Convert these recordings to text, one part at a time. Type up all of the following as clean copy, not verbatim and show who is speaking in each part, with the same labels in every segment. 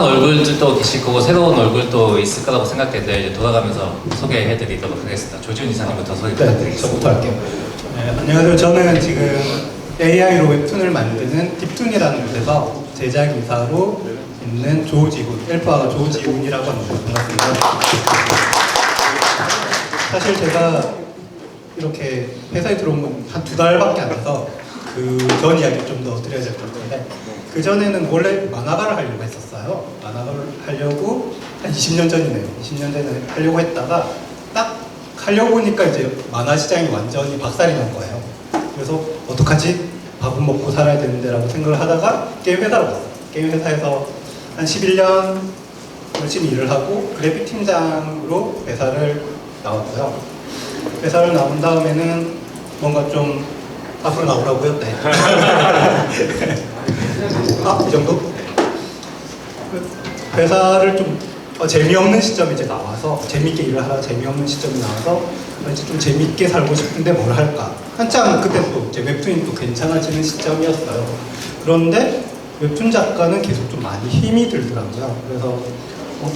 Speaker 1: 얼굴들도 계실 거고 새로운 얼굴도 있을 거라고 생각했는데 이제 돌아가면서 소개해드리도록 하겠습니다. 조지훈 이사님부터 소개 부탁드리겠습니다.
Speaker 2: 저부터 할게요. 네, 안녕하세요. 저는 지금 AI로 웹툰을 만드는 딥툰이라는 곳에서 제작이사로 있는 조지훈, 엘프아가 조지훈이라고 합니다. 반갑습니다. 사실 제가 이렇게 회사에 들어온 건 한 2달밖에 안 돼서 그 전 이야기 좀 더 드려야 될 것 같은데, 그 전에는 원래 만화가를 하려고 했었어요. 만화가를 하려고 한 20년 전이네요. 20년 전에 하려고 했다가 딱 하려고 보니까 이제 만화 시장이 완전히 박살이 난 거예요. 그래서 어떡하지? 밥은 먹고 살아야 되는데 라고 생각을 하다가 게임 회사로 갔어요. 게임 회사에서 한 11년 열심히 일을 하고 그래픽 팀장으로 회사를 나왔고요. 회사를 나온 다음에는 뭔가 좀 앞으로 나오라고요? 네. 이 정도? 회사를 좀 재미없는 시점에 이제 나와서, 재밌게 일을 하다가 재미없는 시점이 나와서 이제 좀 재밌게 살고 싶은데 뭘 할까? 한참 그때 또 이제 웹툰이 또 괜찮아지는 시점이었어요. 그런데 웹툰 작가는 계속 좀 많이 힘이 들더라고요. 그래서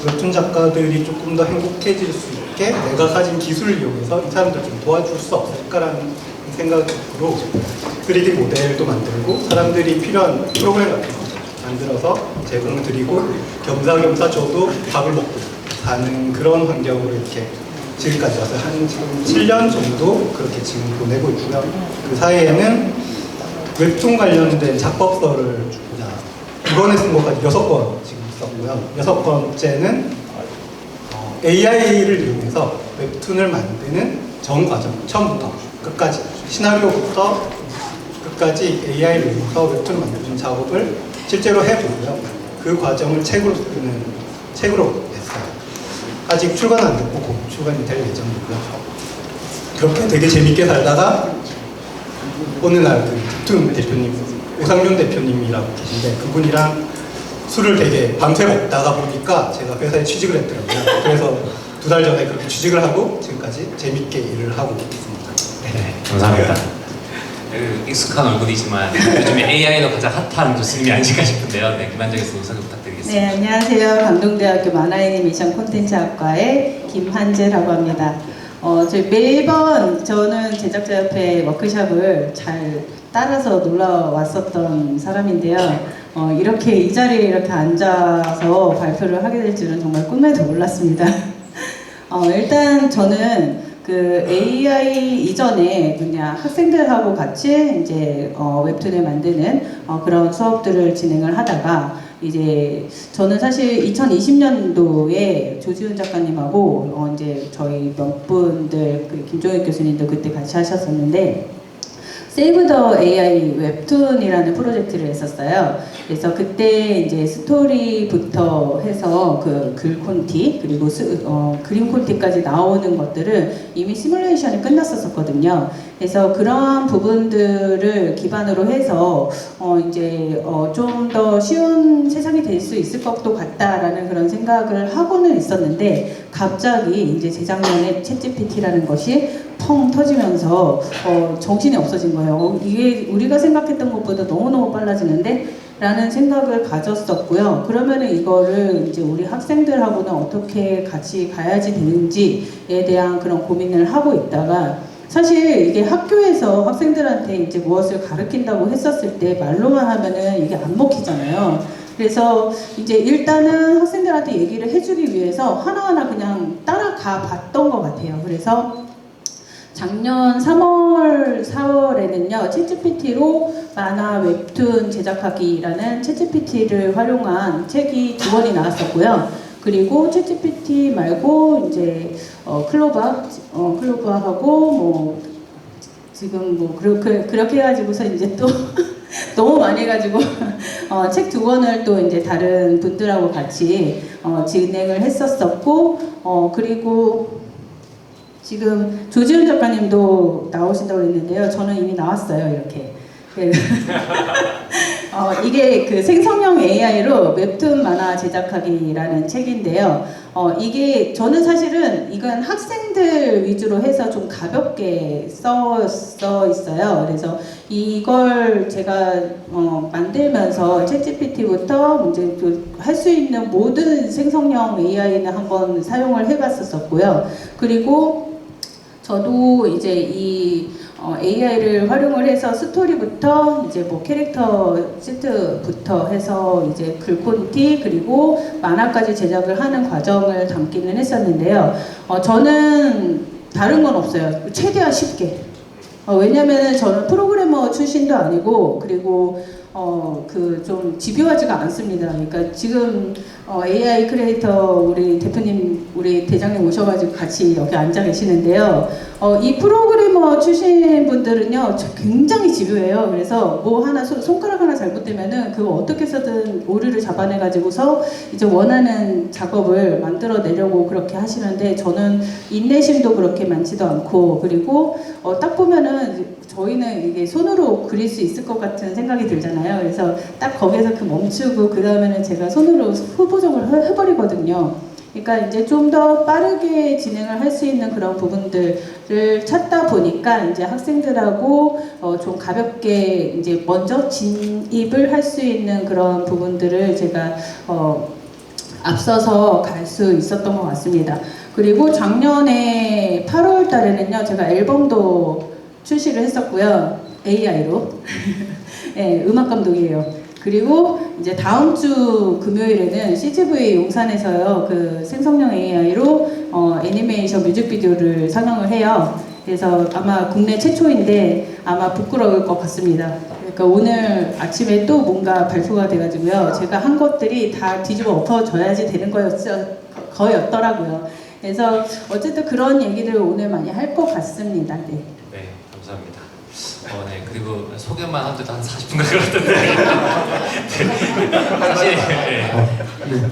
Speaker 2: 웹툰 작가들이 조금 더 행복해질 수 있게 내가 가진 기술을 이용해서 이 사람들 좀 도와줄 수 없을까라는 생각으로 3D 모델도 만들고 사람들이 필요한 프로그램 같은 거 만들어서 제공을 드리고 겸사겸사 저도 밥을 먹고 사는 그런 환경으로 이렇게 지금까지 와서 한 지금 7년 정도 그렇게 지금 보내고 있고요. 그 사이에는 웹툰 관련된 작법서를 이번에 쓴 것까지 6권 지금 있었고요. 6번째는 AI를 이용해서 웹툰을 만드는 전 과정, 처음부터 끝까지 시나리오부터 끝까지 AI를 이용해서 웹툰을 만드는 작업을 실제로 해보고요. 그 과정을 책으로 냈어요. 아직 출간 안 됐고 곧 출간이 될 예정이고요. 그렇게 되게 재밌게 살다가 어느 날 그 웹툰 대표님, 오상준 대표님이라고 계신데 그분이랑 술을 되게 밤새 먹다가 보니까 제가 회사에 취직을 했더라고요. 그래서 2달 전에 그렇게 취직을 하고 지금까지 재밌게 일을 하고 있습니다.
Speaker 1: 네, 감사합니다. 익숙한 얼굴이지만 요즘에 AI로 가장 핫한 교수님이 아니실까 싶은데요. 네, 김한정 교수님 소개 부탁드리겠습니다.
Speaker 3: 네, 안녕하세요. 강동대학교 만화애니메이션 콘텐츠학과의 김한재라고 합니다. 저희 매번 저는 제작자협회 워크숍을 잘 따라서 놀러 왔었던 사람인데요. 이렇게 이 자리에 이렇게 앉아서 발표를 하게 될 줄은 정말 꿈에도 몰랐습니다. 일단 저는 그 AI 이전에 그냥 학생들하고 같이 이제 웹툰을 만드는 그런 수업들을 진행을 하다가 이제 저는 사실 2020년도에 조지훈 작가님하고 이제 저희 몇 분들 그 김종익 교수님도 그때 같이 하셨었는데 세이브 더 AI 웹툰이라는 프로젝트를 했었어요. 그래서 그때 이제 스토리부터 해서 그 글 콘티 그리고 그림 콘티까지 나오는 것들을 이미 시뮬레이션이 끝났었거든요. 그래서 그런 부분들을 기반으로 해서 이제 좀 더 쉬운 세상이 될 수 있을 것도 같다라는 그런 생각을 하고는 있었는데 갑자기 이제 재작년에 챗GPT라는 것이 펑 터지면서 정신이 없어진 거예요. 이게 우리가 생각했던 것보다 너무너무 빨라지는데? 라는 생각을 가졌었고요. 그러면은 이거를 이제 우리 학생들하고는 어떻게 같이 가야지 되는지에 대한 그런 고민을 하고 있다가 사실 이게 학교에서 학생들한테 이제 무엇을 가르친다고 했었을 때 말로만 하면은 이게 안 먹히잖아요. 그래서 이제 일단은 학생들한테 얘기를 해주기 위해서 하나하나 그냥 따라가 봤던 것 같아요. 그래서 작년 3월, 4월에는요, 챗GPT로 만화 웹툰 제작하기라는 챗GPT를 활용한 책이 2권이 나왔었고요. 그리고 챗GPT 말고 이제 클로바하고 뭐 지금 뭐 그렇게 해가지고서 이제 또 너무 많이 해가지고 책 2권을 또 이제 다른 분들하고 같이 진행을 했었었고 그리고 지금 조지훈 작가님도 나오신다고 했는데요. 저는 이미 나왔어요. 이렇게. 이게 그 생성형 AI로 웹툰 만화 제작하기라는 책인데요. 이게 저는 사실은 이건 학생들 위주로 해서 좀 가볍게 써 있어요. 그래서 이걸 제가 만들면서 챗GPT부터 이제 할 수 있는 모든 생성형 AI는 한번 사용을 해봤었고요. 그리고 저도 이제 이 AI를 활용을 해서 스토리부터 이제 뭐 캐릭터 시트부터 해서 이제 글콘티 그리고 만화까지 제작을 하는 과정을 담기는 했었는데요. 저는 다른 건 없어요. 최대한 쉽게. 왜냐면은 저는 프로그래머 출신도 아니고 그리고 그 좀 집요하지가 않습니다. 그러니까 지금 AI 크리에이터 우리 대표님, 우리 대장님 오셔가지고 같이 여기 앉아 계시는데요. 이 프로그래머 출신 분들은요 굉장히 집요해요. 그래서 뭐 하나 손가락 하나 잘못되면은 그거 어떻게 해서든 오류를 잡아내가지고서 이제 원하는 작업을 만들어내려고 그렇게 하시는데 저는 인내심도 그렇게 많지도 않고 그리고 딱 보면은 저희는 이게 손으로 그릴 수 있을 것 같은 생각이 들잖아요. 그래서 딱 거기서 그 멈추고 그 다음에는 제가 손으로 후보정을 해버리거든요. 그러니까 이제 좀 더 빠르게 진행을 할 수 있는 그런 부분들을 찾다 보니까 이제 학생들하고 좀 가볍게 이제 먼저 진입을 할 수 있는 그런 부분들을 제가 앞서서 갈 수 있었던 것 같습니다. 그리고 작년에 8월 달에는요, 제가 앨범도 출시를 했었고요. AI로. 네, 음악 감독이에요. 그리고 이제 다음 주 금요일에는 CGV 용산에서요, 그 생성형 AI로 애니메이션 뮤직비디오를 상영을 해요. 그래서 아마 국내 최초인데 아마 부끄러울 것 같습니다. 그러니까 오늘 아침에 또 뭔가 발표가 돼가지고요. 제가 한 것들이 다 뒤집어 엎어져야지 되는 거였더라고요. 그래서 어쨌든 그런 얘기를 오늘 많이 할 것 같습니다. 네.
Speaker 1: 네, 감사합니다. 네, 그리고 소개만 하는데도 한 40분 걸렸던데. 사실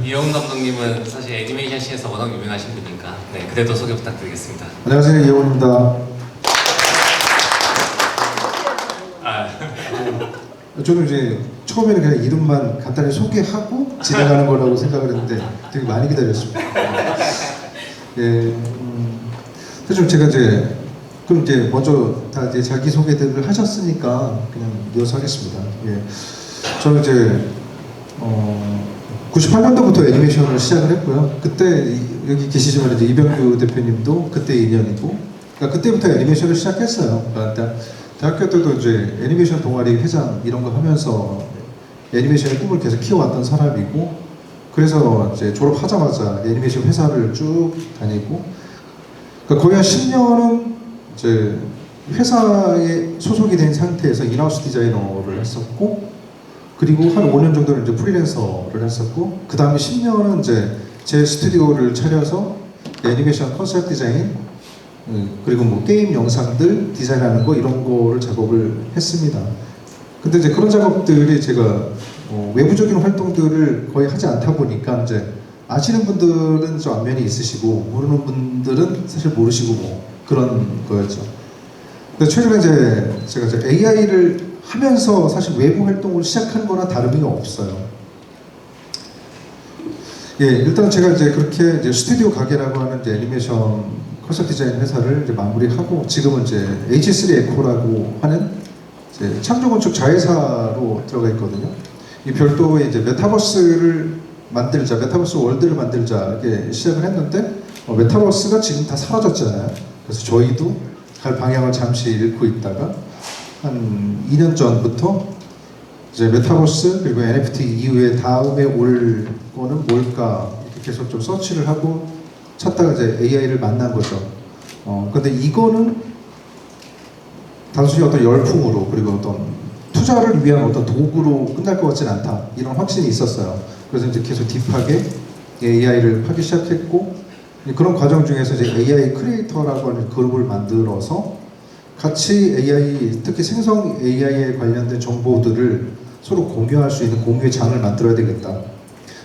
Speaker 1: 이영훈 감독님은 사실 애니메이션 씬에서 워낙 유명하신 분이니까 그래도 소개 부탁드리겠습니다.
Speaker 4: 안녕하세요, 이영훈입니다. 저는 이제 처음에는 그냥 이름만 간단히 소개하고 진행하는 거라고 생각을 했는데 되게 많이 기다렸습니다. 예, 사실 제가 이제 그럼 이제 먼저 다 이제 자기 소개들을 하셨으니까 그냥 이어서 하겠습니다. 예, 저는 이제 98년도부터 애니메이션을 시작을 했고요. 그때 여기 계시지만 이제 이병규 대표님도 그때 인연이고, 그러니까 그때부터 애니메이션을 시작했어요. 그러니까 대학교 때도 이제 애니메이션 동아리 회장 이런 거 하면서 애니메이션의 꿈을 계속 키워왔던 사람이고, 그래서 이제 졸업하자마자 애니메이션 회사를 쭉 다니고, 그러니까 거의 한 10년은 이제 회사에 소속이 된 상태에서 인하우스 디자이너를 했었고, 그리고 한 5년 정도는 이제 프리랜서를 했었고, 그 다음에 10년은 이제 제 스튜디오를 차려서 애니메이션 컨셉 디자인, 그리고 뭐 게임 영상들 디자인하는 거 이런 거를 작업을 했습니다. 근데 이제 그런 작업들이 제가 외부적인 활동들을 거의 하지 않다 보니까 이제 아시는 분들은 좀 안면이 있으시고 모르는 분들은 사실 모르시고 뭐 그런 거였죠. 근데 최근에 이제 제가 이제 AI를 하면서 사실 외부 활동을 시작한 거나 다름이 없어요. 예, 일단 제가 이제 그렇게 이제 스튜디오 가게라고 하는 이제 애니메이션 컨셉 디자인 회사를 이제 마무리하고 지금은 이제 H3 에코라고 하는 이제 창조건축 자회사로 들어가 있거든요. 이 별도의 이제 메타버스를 만들자, 메타버스 월드를 만들자 이렇게 시작을 했는데 메타버스가 지금 다 사라졌잖아요. 그래서 저희도 갈 방향을 잠시 잃고 있다가 한 2년 전부터 이제 메타버스 그리고 NFT 이후에 다음에 올 거는 뭘까 이렇게 계속 좀 서치를 하고 찾다가 이제 AI를 만난 거죠. 근데 이거는 단순히 어떤 열풍으로 그리고 어떤 투자를 위한 어떤 도구로 끝날 것 같지는 않다 이런 확신이 있었어요. 그래서 이제 계속 딥하게 AI를 하기 시작했고, 그런 과정 중에서 이제 AI 크리에이터라고 하는 그룹을 만들어서 같이 AI, 특히 생성 AI에 관련된 정보들을 서로 공유할 수 있는 공유의 장을 만들어야 되겠다.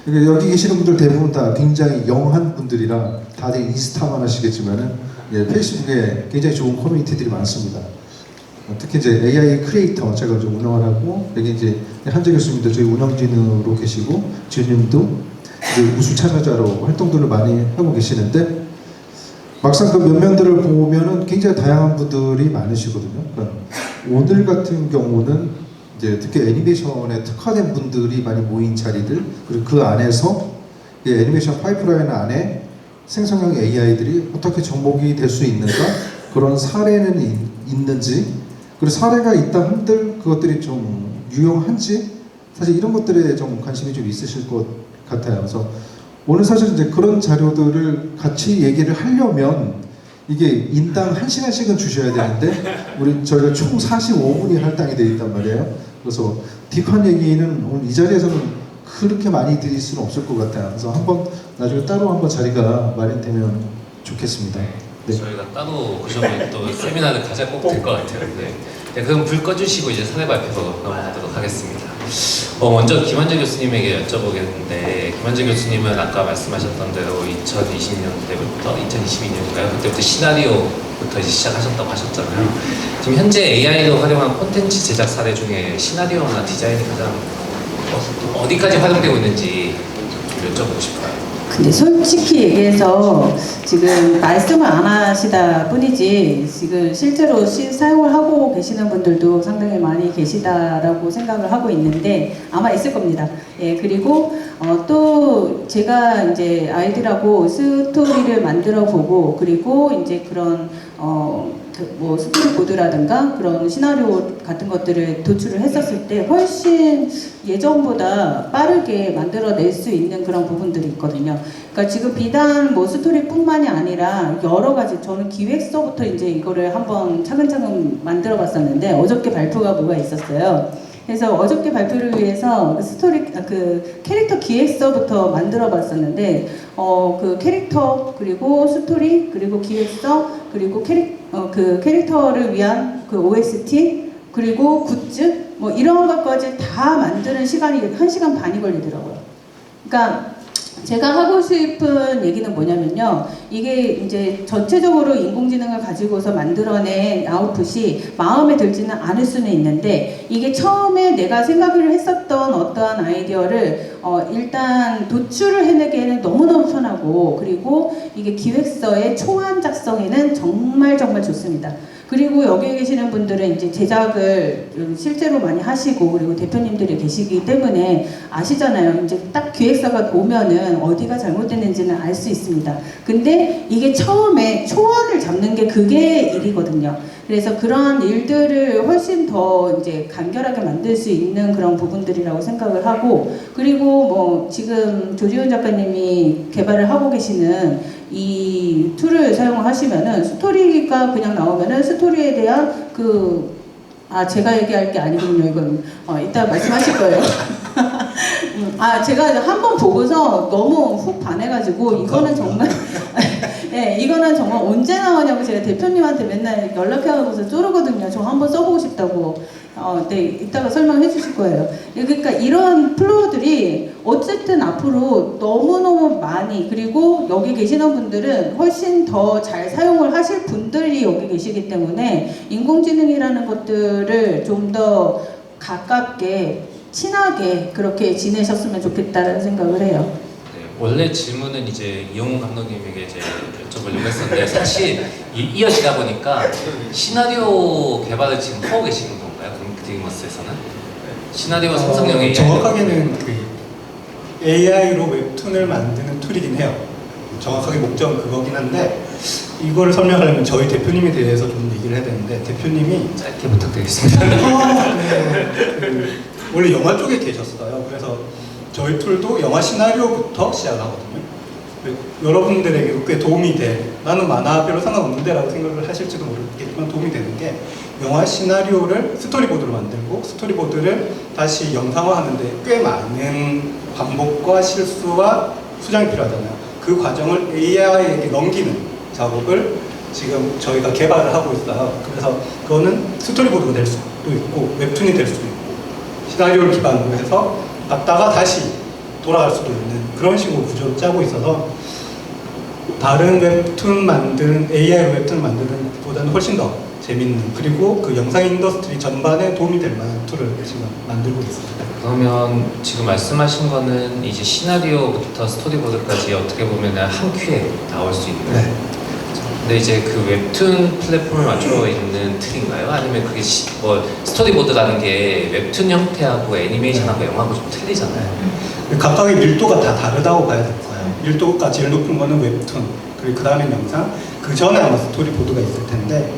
Speaker 4: 그러니까 여기 계시는 분들 대부분 다 굉장히 영한 분들이라 다들 인스타만 하시겠지만은 페이스북에 굉장히 좋은 커뮤니티들이 많습니다. 특히 이제 AI 크리에이터 제가 이제 운영을 하고 여기 이제 한재 교수님도 저희 운영진으로 계시고 지훈님도 이제 우수 참여자로 활동들을 많이 하고 계시는데 막상 그 면면들을 보면은 굉장히 다양한 분들이 많으시거든요. 그러니까 오늘 같은 경우는 이제 특히 애니메이션에 특화된 분들이 많이 모인 자리들 그리고 그 안에서 이 애니메이션 파이프라인 안에 생성형 AI들이 어떻게 접목이 될 수 있는가 그런 사례는 있는지 그리고 사례가 있다 한들 그것들이 좀 유용한지 사실 이런 것들에 좀 관심이 좀 있으실 것 같아요. 그래서 오늘 사실 이제 그런 자료들을 같이 얘기를 하려면 이게 인당 1시간씩은 주셔야 되는데 저희가 총 45분이 할당이 되어 있단 말이에요. 그래서 딥한 얘기는 오늘 이 자리에서는 그렇게 많이 드릴 수는 없을 것 같아요. 그래서 한번 나중에 따로 한번 자리가 마련되면 좋겠습니다. 네.
Speaker 1: 저희가 따로 그러면 또 세미나를 가져 꼭 될 것 같아요. 네, 그럼 불 꺼주시고 이제 사례 발표로 넘어가도록 하겠습니다. 먼저 김한재 교수님에게 여쭤보겠는데 김한재 교수님은 아까 말씀하셨던 대로 2020년 때부터 2022년인가요? 그때부터 시나리오부터 이제 시작하셨다고 하셨잖아요. 지금 현재 AI로 활용한 콘텐츠 제작 사례 중에 시나리오나 디자인이 가장 어디까지 활용되고 있는지 여쭤보고 싶어요.
Speaker 3: 근데 솔직히 얘기해서 지금 말씀을 안 하시다 뿐이지 지금 실제로 사용을 하고 계시는 분들도 상당히 많이 계시다라고 생각을 하고 있는데 아마 있을 겁니다. 예, 그리고 또 제가 이제 아이들하고 스토리를 만들어 보고 그리고 이제 그런 뭐 스토리보드라든가 그런 시나리오 같은 것들을 도출을 했었을 때 훨씬 예전보다 빠르게 만들어낼 수 있는 그런 부분들이 있거든요. 그러니까 지금 비단 뭐 스토리뿐만이 아니라 여러 가지 저는 기획서부터 이제 이거를 한번 차근차근 만들어 봤었는데 어저께 발표가 뭐가 있었어요. 그래서 어저께 발표를 위해서 그 캐릭터 기획서부터 만들어 봤었는데 그 캐릭터 그리고 스토리 그리고 기획서 그리고 그 캐릭터를 위한 그 OST 그리고 굿즈 뭐 이런 것까지 다 만드는 시간이 1시간 반이 걸리더라고요. 그러니까 제가 하고 싶은 얘기는 뭐냐면요. 이게 이제 전체적으로 인공지능을 가지고서 만들어낸 아웃풋이 마음에 들지는 않을 수는 있는데 이게 처음에 내가 생각을 했었던 어떠한 아이디어를 일단 도출을 해내기에는 너무너무 편하고 그리고 이게 기획서의 초안 작성에는 정말 좋습니다. 그리고 여기 계시는 분들은 이제 제작을 실제로 많이 하시고 그리고 대표님들이 계시기 때문에 아시잖아요. 이제 딱 기획서가 오면은 어디가 잘못됐는지는 알 수 있습니다. 근데 이게 처음에 초안을 잡는 게 그게 일이거든요. 그래서 그러한 일들을 훨씬 더 이제 간결하게 만들 수 있는 그런 부분들이라고 생각을 하고 그리고 뭐 지금 조지훈 작가님이 개발을 하고 계시는 이 툴을 사용을 하시면은 스토리가 그냥 나오면은 스토리에 대한 제가 얘기할 게 아니군요. 이건 이따 말씀하실 거예요. 제가 한 번 보고서 너무 훅 반해가지고 이거는 정말 네, 이거는 정말 언제 나오냐고 제가 대표님한테 맨날 연락해가지고서 쪼르거든요. 저 한번 써보고 싶다고. 네, 이따가 설명해 주실 거예요. 그러니까 이런 플로우들이 어쨌든 앞으로 너무너무 많이 그리고 여기 계시는 분들은 훨씬 더 잘 사용을 하실 분들이 여기 계시기 때문에 인공지능이라는 것들을 좀 더 가깝게 친하게 그렇게 지내셨으면 좋겠다는 생각을 해요.
Speaker 1: 네, 원래 질문은 이제 이용훈 감독님에게 이제 여쭤보려고 했었는데 사실 이어지다 보니까 시나리오 개발을 지금 하고 계시는 건가요? 드림워스에서는? 시나리오 생성형 AI
Speaker 2: 정확하게는 그 AI로 웹툰을 만드는 툴이긴 해요. 정확하게 목적은 그거긴 한데 이거를 설명하려면 저희 대표님에 대해서 좀 얘기를 해야 되는데 대표님이
Speaker 1: 짧게 부탁드리겠습니다.
Speaker 2: 원래 영화 쪽에 계셨어요. 그래서 저희 툴도 영화 시나리오부터 시작하거든요. 여러분들에게도 꽤 도움이 나는 만화 별로 상관없는데 라고 생각을 하실지도 모르겠지만 도움이 되는 게 영화 시나리오를 스토리보드로 만들고 스토리보드를 다시 영상화하는데 꽤 많은 반복과 실수와 수정이 필요하잖아요. 그 과정을 AI에게 넘기는 작업을 지금 저희가 개발을 하고 있어요. 그래서 그거는 스토리보드가 될 수도 있고 웹툰이 될 수도 있고 시나리오를 기반으로 해서 갔다가 다시 돌아갈 수도 있는 그런 식으로 구조를 짜고 있어서 다른 웹툰 만드는 AI로 웹툰 만드는 것보다는 훨씬 더 재밌는 그리고 그 영상 인더스트리 전반에 도움이 될 만한 툴을 지금 만들고 있습니다.
Speaker 1: 그러면 지금 말씀하신 거는 이제 시나리오부터 스토리보드까지 어떻게 보면 한 큐에 나올 수 있는.
Speaker 2: 네.
Speaker 1: 근데 이제 그 웹툰 플랫폼을 맞춰 있는 틀인가요? 아니면 그게 뭐 스토리보드라는 게 웹툰 형태하고 애니메이션하고 영화하고 좀 틀리잖아요.
Speaker 2: 각각의 밀도가 다 다르다고 봐야 될 거예요. 밀도가 제일 높은 거는 웹툰, 그리고 그 다음에 영상, 그 전에 아마 스토리보드가 있을 텐데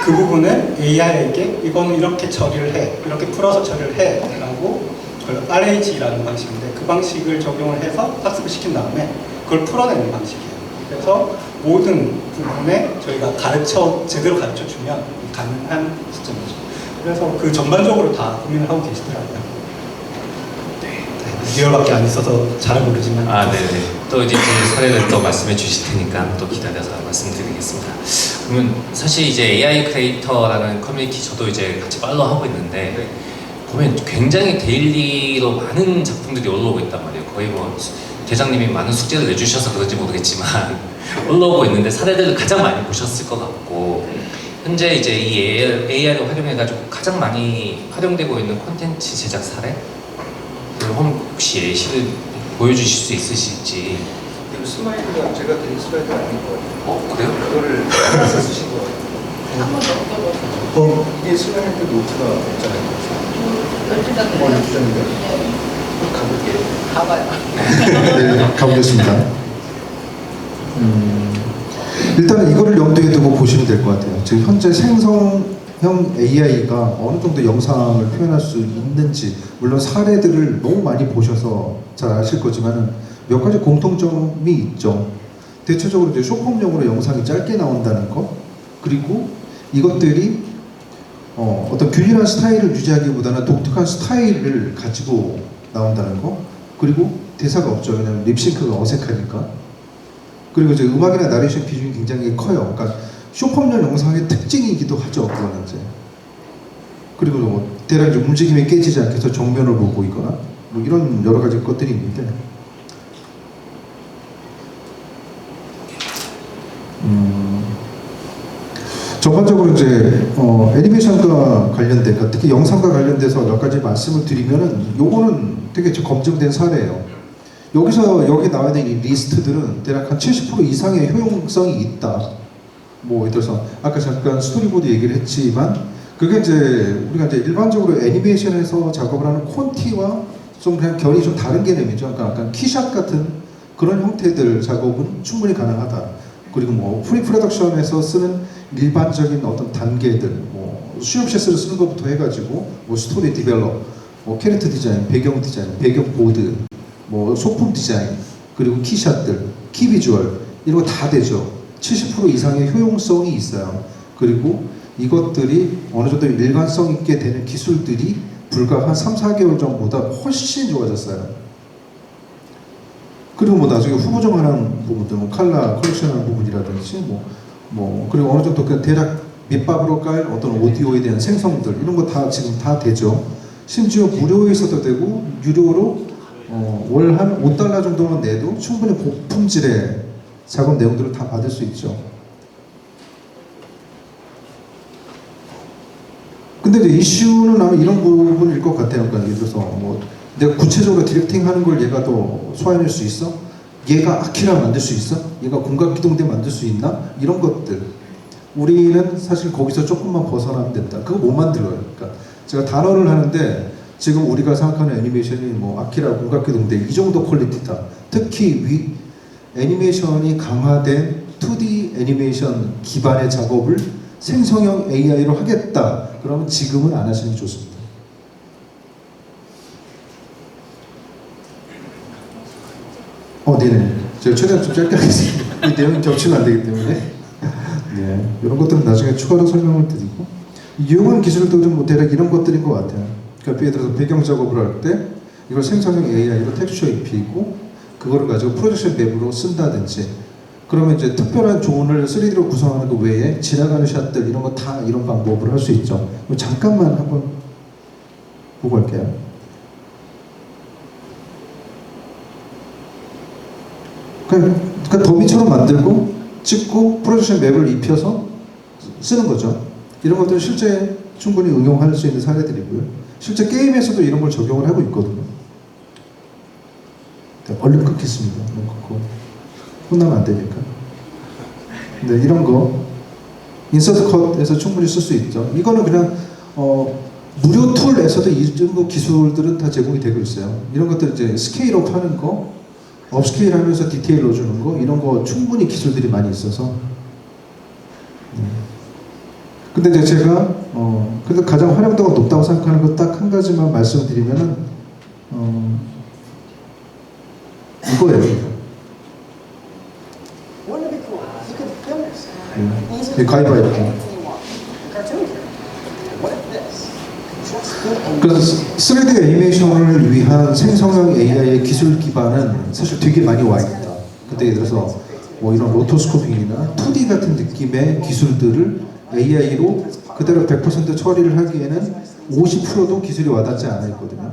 Speaker 2: 그 부분을 AI에게 이거는 이렇게 처리를 해, 이렇게 풀어서 처리를 해 라고 그걸 RAG라는 방식인데 그 방식을 적용을 해서 학습을 시킨 다음에 그걸 풀어내는 방식이에요. 그래서 모든 부분에 저희가 제대로 가르쳐 주면 가능한 시점이죠. 그래서 그 전반적으로 다 고민을 하고 계시더라고요. 네, 2개월밖에 안 있어서 잘 모르지만.
Speaker 1: 네네. 또 이제 그 사례를 또 말씀해 주실 테니까 또 기다려서 말씀드리겠습니다. 그러면 사실 이제 AI 크리에이터라는 커뮤니티 저도 이제 같이 팔로우 하고 있는데 보면 굉장히 데일리로 많은 작품들이 올라오고 있단 말이에요. 거의 뭐 대장님이 많은 숙제를 내주셔서 그런지 모르겠지만 올라오고 있는데 사례들을 가장 많이 보셨을 것 같고 현재 이제 이 AI를 활용해가지고 가장 많이 활용되고 있는 콘텐츠 제작 사례? 혹시 예시를 보여주실 수 있으실지.
Speaker 5: 그 슬라이드가 제가 된 슬라이드가 아닌 것 같아요.
Speaker 1: 그래요?
Speaker 5: 그거를 알아서 쓰신 것 같아요. 이게 슬라이드 노트가 있잖아요. 12장인데. 가볼게요.
Speaker 4: 네, 가보겠습니다. 일단은 이거를 염두에 두고 보시면 될 것 같아요. 지금 현재 생성형 AI가 어느 정도 영상을 표현할 수 있는지, 물론 사례들을 너무 많이 보셔서 잘 아실 거지만 몇 가지 공통점이 있죠. 대체적으로 이제 쇼폼용으로 영상이 짧게 나온다는 거, 그리고 이것들이 어떤 균일한 스타일을 유지하기보다는 독특한 스타일을 가지고 나온다는 거, 그리고 대사가 없죠. 왜냐면 립싱크가 어색하니까. 그리고 이제 음악이나 나레이션 비중이 굉장히 커요. 그러니까 쇼폼용 영상의 특징이기도 하죠. 그거는 이제. 그리고 뭐 대략 이제 움직임이 깨지지 않게 해서 정면을 보고 있거나 뭐 이런 여러 가지 것들이 있는데, 전반적으로 이제 애니메이션과 관련된, 그러니까 특히 영상과 관련돼서 몇 가지 말씀을 드리면은 요거는 되게 검증된 사례예요. 여기 나와 있는 이 리스트들은 대략 한 70% 이상의 효용성이 있다. 뭐 예를 들어서 아까 잠깐 스토리보드 얘기를 했지만 그게 이제 우리가 이제 일반적으로 애니메이션에서 작업을 하는 콘티와 좀 그냥 결이 좀 다른 개념이죠. 그러니까 약간 키샷 같은 그런 형태들 작업은 충분히 가능하다. 그리고 뭐 프리프로덕션에서 쓰는 일반적인 어떤 단계들, 뭐 수염셰스를 쓰는 것부터 해가지고 뭐 스토리 디벨롭, 뭐 캐릭터 디자인, 배경 보드, 뭐 소품 디자인, 그리고 키샷들, 키비주얼 이런 거 다 되죠. 70% 이상의 효용성이 있어요. 그리고 이것들이 어느 정도 일관성 있게 되는 기술들이 불과 한 3, 4개월 전보다 훨씬 좋아졌어요. 그리고 뭐 나중에 후보정하는 부분들, 뭐 칼라 컬렉션하는 부분이라든지 그리고 어느 정도 그 대략 밑밥으로 깔 어떤 오디오에 대한 생성들 이런 거 다 지금 다 되죠. 심지어 무료에 있어도 되고 유료로 월 한 $5 정도만 내도 충분히 고품질의 작업 내용들을 다 받을 수 있죠. 근데 이제 이슈는 아마 이런 부분일 것 같아요. 그러니까 예를 들어서 뭐 내가 구체적으로 디렉팅 하는 걸 얘가 더 소화해낼 수 있어? 얘가 아키라 만들 수 있어? 얘가 공각기동대 만들 수 있나? 이런 것들. 우리는 사실 거기서 조금만 벗어나면 된다. 그거 못 만들어요. 그러니까 제가 단어를 하는데 지금 우리가 생각하는 애니메이션이 뭐 아키라 공각기동대 이 정도 퀄리티다. 특히 애니메이션이 강화된 2D 애니메이션 기반의 작업을 생성형 AI로 하겠다. 그러면 지금은 안 하시는 게 좋습니다. 네네. 제가 최대한 좀 짧게 하겠습니다. 이 내용이 겹치면 안 되기 때문에. 네. 이런 것들은 나중에 추가로 설명을 드리고. 이용하는 기술도 좀 뭐 대략 이런 것들인 것 같아요. 그러니까 예를 들어서 배경 작업을 할 때 이걸 생성형 AI로 텍스처 입히고 그거를 가지고 프로젝션 맵으로 쓴다든지 그러면 이제 특별한 존을 3D로 구성하는 그 외에 지나가는 샷들 이런 거 다 이런 방법으로 할 수 있죠. 잠깐만 한번 보고 갈게요. 그러니까 더미처럼 만들고 찍고 프로젝션 맵을 입혀서 쓰는 거죠. 이런 것들은 실제 충분히 응용할 수 있는 사례들이고요. 실제 게임에서도 이런 걸 적용을 하고 있거든요. 얼른 끊겠습니다. 너무 끊고 혼나면 안 되니까. 근데 이런 거 인서트 컷에서 충분히 쓸 수 있죠. 이거는 그냥 무료 툴에서도 이 정도 기술들은 다 제공이 되고 있어요. 이런 것들 이제 스케일업 하는 거, 업스케일 하면서 디테일 넣어주는 거, 이런 거 충분히 기술들이 많이 있어서. 근데 이제 제가 근데 가장 활용도가 높다고 생각하는 거 딱 한 가지만 말씀드리면은 이거예요. 이 가위바위보. 그래서 3D 애니메이션을 위한 생성형 AI의 기술 기반은 사실 되게 많이 와 있다. 그때 예를 들어서 뭐 이런 로토스코핑이나 2D 같은 느낌의 기술들을 AI로 그대로 100% 처리를 하기에는 50%도 기술이 와닿지 않아 있거든요.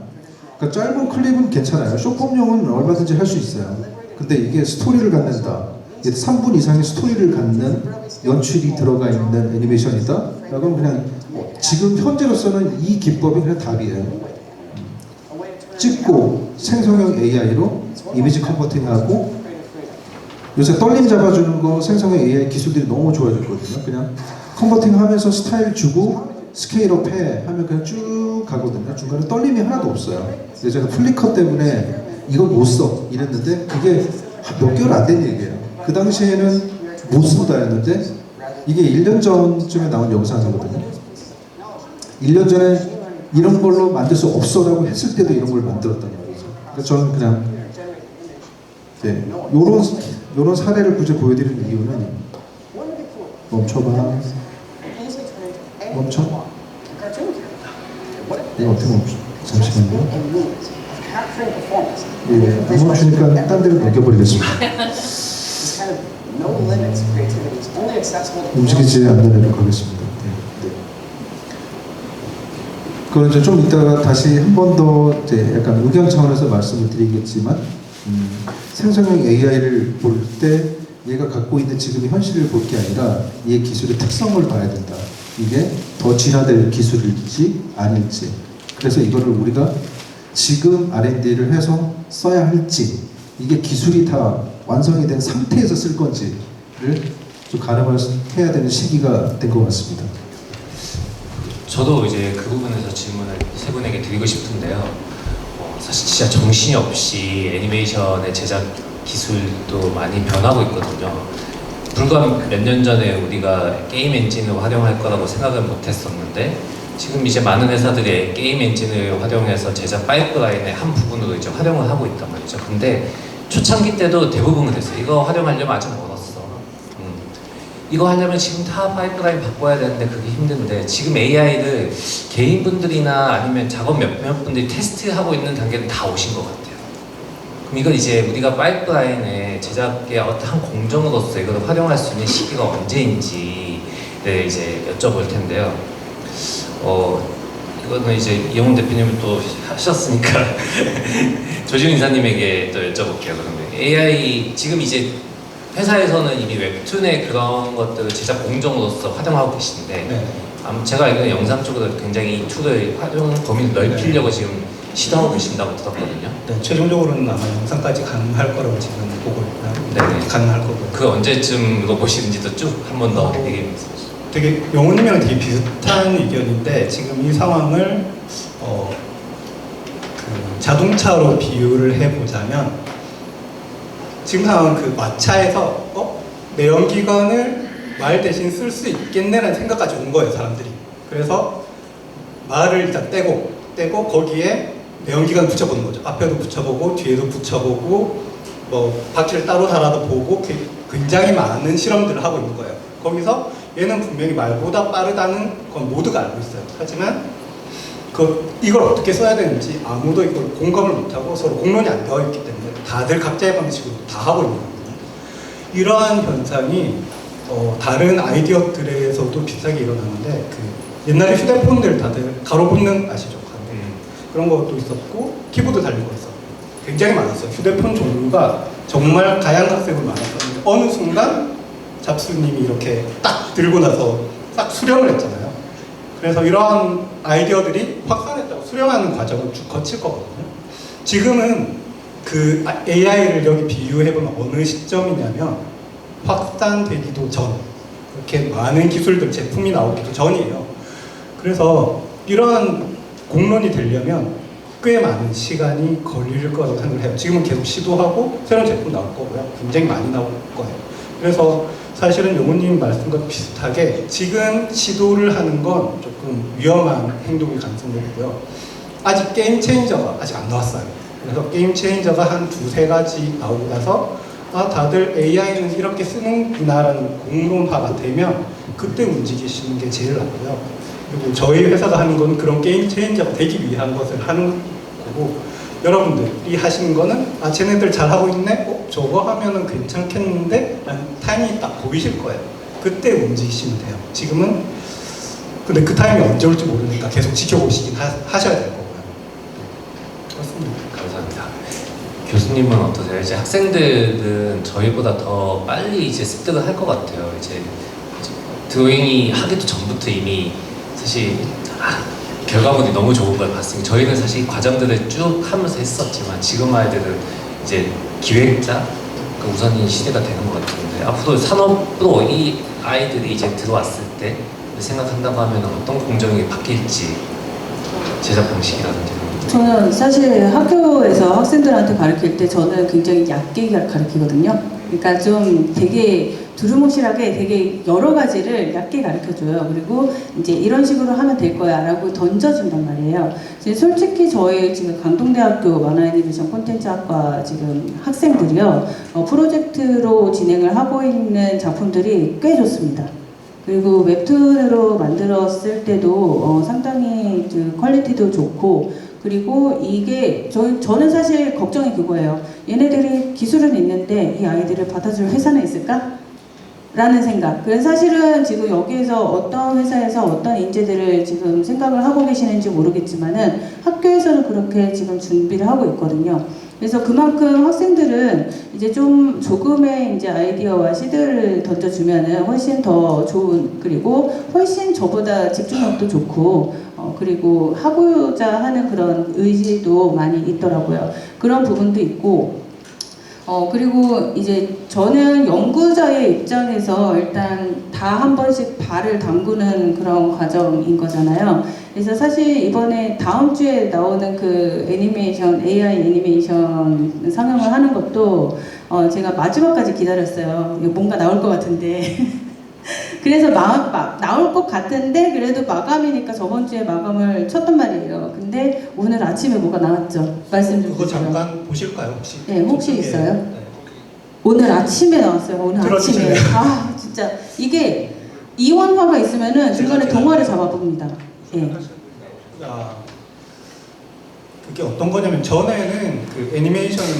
Speaker 4: 그러니까 짧은 클립은 괜찮아요. 쇼폼용은 얼마든지 할 수 있어요. 근데 이게 스토리를 갖는다. 3분 이상의 스토리를 갖는 연출이 들어가 있는 애니메이션이다. 라고 그냥 지금 현재로서는 이 기법이 그냥 답이에요. 찍고 생성형 AI로 이미지 컨버팅하고 요새 떨림 잡아주는 거 생성형 AI 기술들이 너무 좋아졌거든요. 그냥 컨버팅하면서 스타일 주고 스케일업 해 하면 그냥 쭉 가거든요. 중간에 떨림이 하나도 없어요. 근데 제가 플리커 때문에 이걸 못 써 이랬는데 그게 몇 개월 안 된 얘기예요. 그 당시에는 못 쓴다였는데 이게 1년 전쯤에 나온 영상이거든요. 1년 전에 이런 걸로 만들 수 없어라고 했을 때도 이런 걸 만들었다는 거죠. 그래서 저는 그냥 요런 사례를 굳이 보여드리는 이유는 멈춰봐. 멈춰? 이거 어떻게 멈춰? 잠시만요. 예, 안 멈추니까 딴 데로 넘겨버리겠습니다. 움직이지 않는 애로 가겠습니다. 네. 그건 이제 좀 이따가 다시 한 번 더 이제 약간 의견 차원에서 말씀을 드리겠지만 생성형 AI를 볼 때 얘가 갖고 있는 지금의 현실을 볼 게 아니라 얘 기술의 특성을 봐야 된다. 이게 더 진화될 기술일지 아닐지. 그래서 이거를 우리가 지금 R&D를 해서 써야 할지 이게 기술이 다 완성이 된 상태에서 쓸 건지를 좀 가늠을 해야 되는 시기가 된 것 같습니다.
Speaker 1: 저도 이제 그 부분에서 질문을 세 분에게 드리고 싶은데요. 사실 진짜 정신이 없이 애니메이션의 제작 기술도 많이 변하고 있거든요. 불과 몇 년 전에 우리가 게임 엔진을 활용할 거라고 생각을 못했었는데 지금 이제 많은 회사들이 게임 엔진을 활용해서 제작 파이프라인의 한 부분으로 이제 활용을 하고 있단 말이죠. 근데 초창기 때도 대부분 그랬어요. 이거 활용하려면 아직 멀었어. 이거 하려면 지금 다 파이프라인 바꿔야 되는데 그게 힘든데 지금 AI를 개인분들이나 아니면 작업 몇몇 분들이 테스트하고 있는 단계는 다 오신 것 같아요. 그럼 이걸 이제 우리가 파이프라인의 제작의 어떤 공정으로서 이걸 활용할 수 있는 시기가 언제인지를 이제 여쭤볼 텐데요. 이거는 이제 이영훈 대표님은 또 하셨으니까 조지훈 이사님에게 또 여쭤볼게요. 그러면 AI 지금 이제 회사에서는 이미 웹툰의 그런 것들을 제작 공정으로서 활용하고 계신데
Speaker 2: 네.
Speaker 1: 제가 알기로는 영상 쪽으로 굉장히 이 툴을 활용 범위를 넓히려고 지금 시도하고 계신다고 들었거든요.
Speaker 2: 네, 최종적으로는 아마 영상까지 가능할 거라고 지금 보고 있고요.
Speaker 1: 네.
Speaker 2: 가능할 거고요.
Speaker 1: 그 언제쯤으로 보시는지도 쭉 한 번 더 얘기해 주세요.
Speaker 2: 되게 영훈님이랑 되게 비슷한 의견인데 지금 이 상황을 그 자동차로 비유를 해보자면 지금 상황은 그 마차에서 내연기관을 말 대신 쓸 수 있겠네라는 생각까지 온 거예요, 사람들이. 그래서 말을 일단 떼고 거기에 내연기관 붙여보는 거죠. 앞에도 붙여보고 뒤에도 붙여보고 뭐 바퀴를 따로 달아도 보고 굉장히 많은 실험들을 하고 있는 거예요. 거기서 얘는 분명히 말보다 빠르다는 건 모두가 알고 있어요. 하지만 이걸 어떻게 써야 되는지 아무도 이걸 공감을 못하고 서로 공론이 안 되어 있기 때문에 다들 각자의 방식으로 다 하고 있는 거거든요. 이러한 현상이 다른 아이디어들에서도 비슷하게 일어나는데 그 옛날에 휴대폰들 다들 가로 붙는 아시죠? 그런 것도 있었고 키보드 달린 거 있었고 굉장히 많았어요. 휴대폰 종류가 정말 가양각색으로 많았었는데 어느 순간 잡스님이 이렇게 딱 들고 나서 딱 수령을 했잖아요. 그래서 이러한 아이디어들이 확산했다고 수렴하는 과정을 쭉 거칠 거거든요. 지금은 그 AI를 여기 비유해보면 어느 시점이냐면 확산되기도 전, 그렇게 많은 기술들, 제품이 나오기도 전이에요. 그래서 이러한 공론이 되려면 꽤 많은 시간이 걸릴 거라고 생각을 해요. 지금은 계속 시도하고 새로운 제품 나올 거고요. 굉장히 많이 나올 거예요. 그래서 사실은 용호님 말씀과 비슷하게 지금 시도를 하는 건 조금 위험한 행동일 가능성이 높고요. 아직 게임 체인저가 아직 안 나왔어요. 그래서 게임 체인저가 한 두세 가지 나오고 나서 아, 다들 AI는 이렇게 쓰는구나라는 공론화가 되면 그때 움직이시는 게 제일 낫고요. 그리고 저희 회사가 하는 건 그런 게임 체인저가 되기 위한 것을 하는 거고, 여러분들이 하시는 거는 아, 쟤네들 잘하고 있네? 저거 하면은 괜찮겠는데? 라는 타이밍이 딱 보이실 거예요. 그때 움직이시면 돼요. 지금은 근데 그 타이밍이 언제 올지 모르니까 계속 지켜보시긴 하셔야 될 거고요. 그렇습니다.
Speaker 1: 감사합니다. 교수님은 어떠세요? 이제 학생들은 저희보다 더 빨리 이제 습득을 할 것 같아요. 이제 드로잉이 하기도 전부터 이미 사실 결과물이 너무 좋은 걸 봤으니 저희는 사실 과정들을 쭉 하면서 했었지만 지금 아이들은 이제 기획자 그 우선인 시대가 되는 것 같은데 앞으로 산업으로 이 아이들이 이제 들어왔을 때 생각한다고 하면 어떤 공정이 바뀔지 제작 방식이라든지.
Speaker 3: 저는 사실 학교에서 학생들한테 가르칠 때 저는 굉장히 얕게 가르치거든요. 그러니까 좀 되게 두루뭉실하게 되게 여러 가지를 얕게 가르쳐줘요. 그리고 이제 이런 식으로 하면 될 거야 라고 던져준단 말이에요. 솔직히 저희 지금 강동대학교 만화애니메이션 콘텐츠학과 지금 학생들이요. 프로젝트로 진행을 하고 있는 작품들이 꽤 좋습니다. 그리고 웹툰으로 만들었을 때도 상당히 그 퀄리티도 좋고, 그리고 이게 저는 사실 걱정이 그거예요. 얘네들이 기술은 있는데 이 아이들을 받아줄 회사는 있을까? 라는 생각. 그래서 사실은 지금 여기에서 어떤 회사에서 어떤 인재들을 지금 생각을 하고 계시는지 모르겠지만은 학교에서는 그렇게 지금 준비를 하고 있거든요. 그래서 그만큼 학생들은 이제 좀 조금의 이제 아이디어와 시드를 던져주면은 훨씬 더 좋은, 그리고 훨씬 저보다 집중력도 좋고, 그리고 하고자 하는 그런 의지도 많이 있더라고요. 그런 부분도 있고, 그리고 이제 저는 연구자의 입장에서 일단 다 한 번씩 발을 담그는 그런 과정인 거잖아요. 그래서 사실 이번에 다음 주에 나오는 그 애니메이션, AI 애니메이션 상영을 하는 것도 제가 마지막까지 기다렸어요. 뭔가 나올 것 같은데. 그래서 나올 것 같은데 그래도 마감이니까 저번 주에 마감을 쳤단 말이에요. 근데 오늘 아침에 뭐가 나왔죠? 말씀 좀
Speaker 2: 그거
Speaker 3: 주세요.
Speaker 2: 잠깐 보실까요 혹시?
Speaker 3: 네, 혹시
Speaker 2: 저쪽에,
Speaker 3: 있어요?
Speaker 2: 네.
Speaker 3: 오늘 아침에 나왔어요. 오늘 아침에.
Speaker 2: 들어주실래요?
Speaker 3: 아 진짜 이게 이원화가 있으면은 중간에 동화를 잡아봅니다. 예.
Speaker 2: 아, 그게 어떤 거냐면 전에는 그 애니메이션을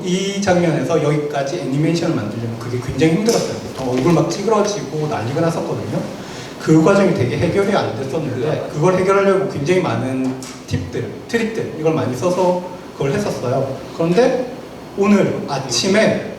Speaker 2: 이 장면에서 여기까지 애니메이션을 만들려면 그게 굉장히 힘들었어요. 보통 얼굴 막 찌그러지고 난리가 났었거든요. 그 과정이 되게 해결이 안 됐었는데 그걸 해결하려고 굉장히 많은 팁들, 트릭들 이걸 많이 써서 그걸 했었어요. 그런데 오늘 아침에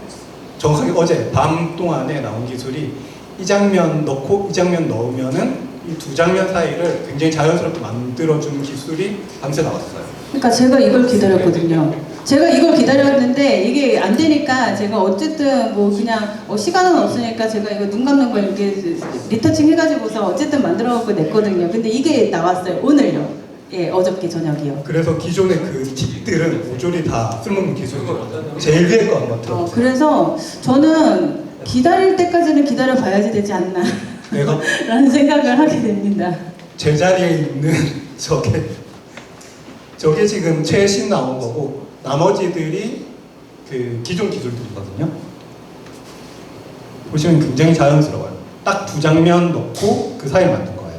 Speaker 2: 정확하게 어제 밤 동안에 나온 기술이 이 장면 넣고 이 장면 넣으면은 이 두 장면 사이를 굉장히 자연스럽게 만들어주는 기술이 밤새 나왔어요.
Speaker 3: 그러니까 제가 이걸 기다렸거든요. 제가 이걸 기다렸는데 이게 안 되니까 제가 어쨌든 뭐 그냥 시간은 없으니까 제가 이거 눈 감는 걸 이렇게 리터칭 해가지고서 어쨌든 만들어갖고 냈거든요. 근데 이게 나왔어요. 오늘요. 예, 어저께 저녁이요.
Speaker 2: 그래서 기존의 그 팁들은 모조리 다 쓸모있는 기술이거든요. 제일 위에 거 한번 들어보세요.
Speaker 3: 그래서 저는 기다릴 때까지는 기다려 봐야지 되지 않나
Speaker 2: 내가
Speaker 3: 라는 생각을 하게 됩니다.
Speaker 2: 제자리에 있는 저게 지금 최신 나온 거고 나머지들이 그 기존 기술들이거든요. 보시면 굉장히 자연스러워요. 딱 두 장면 넣고 그 사이를 만든 거예요.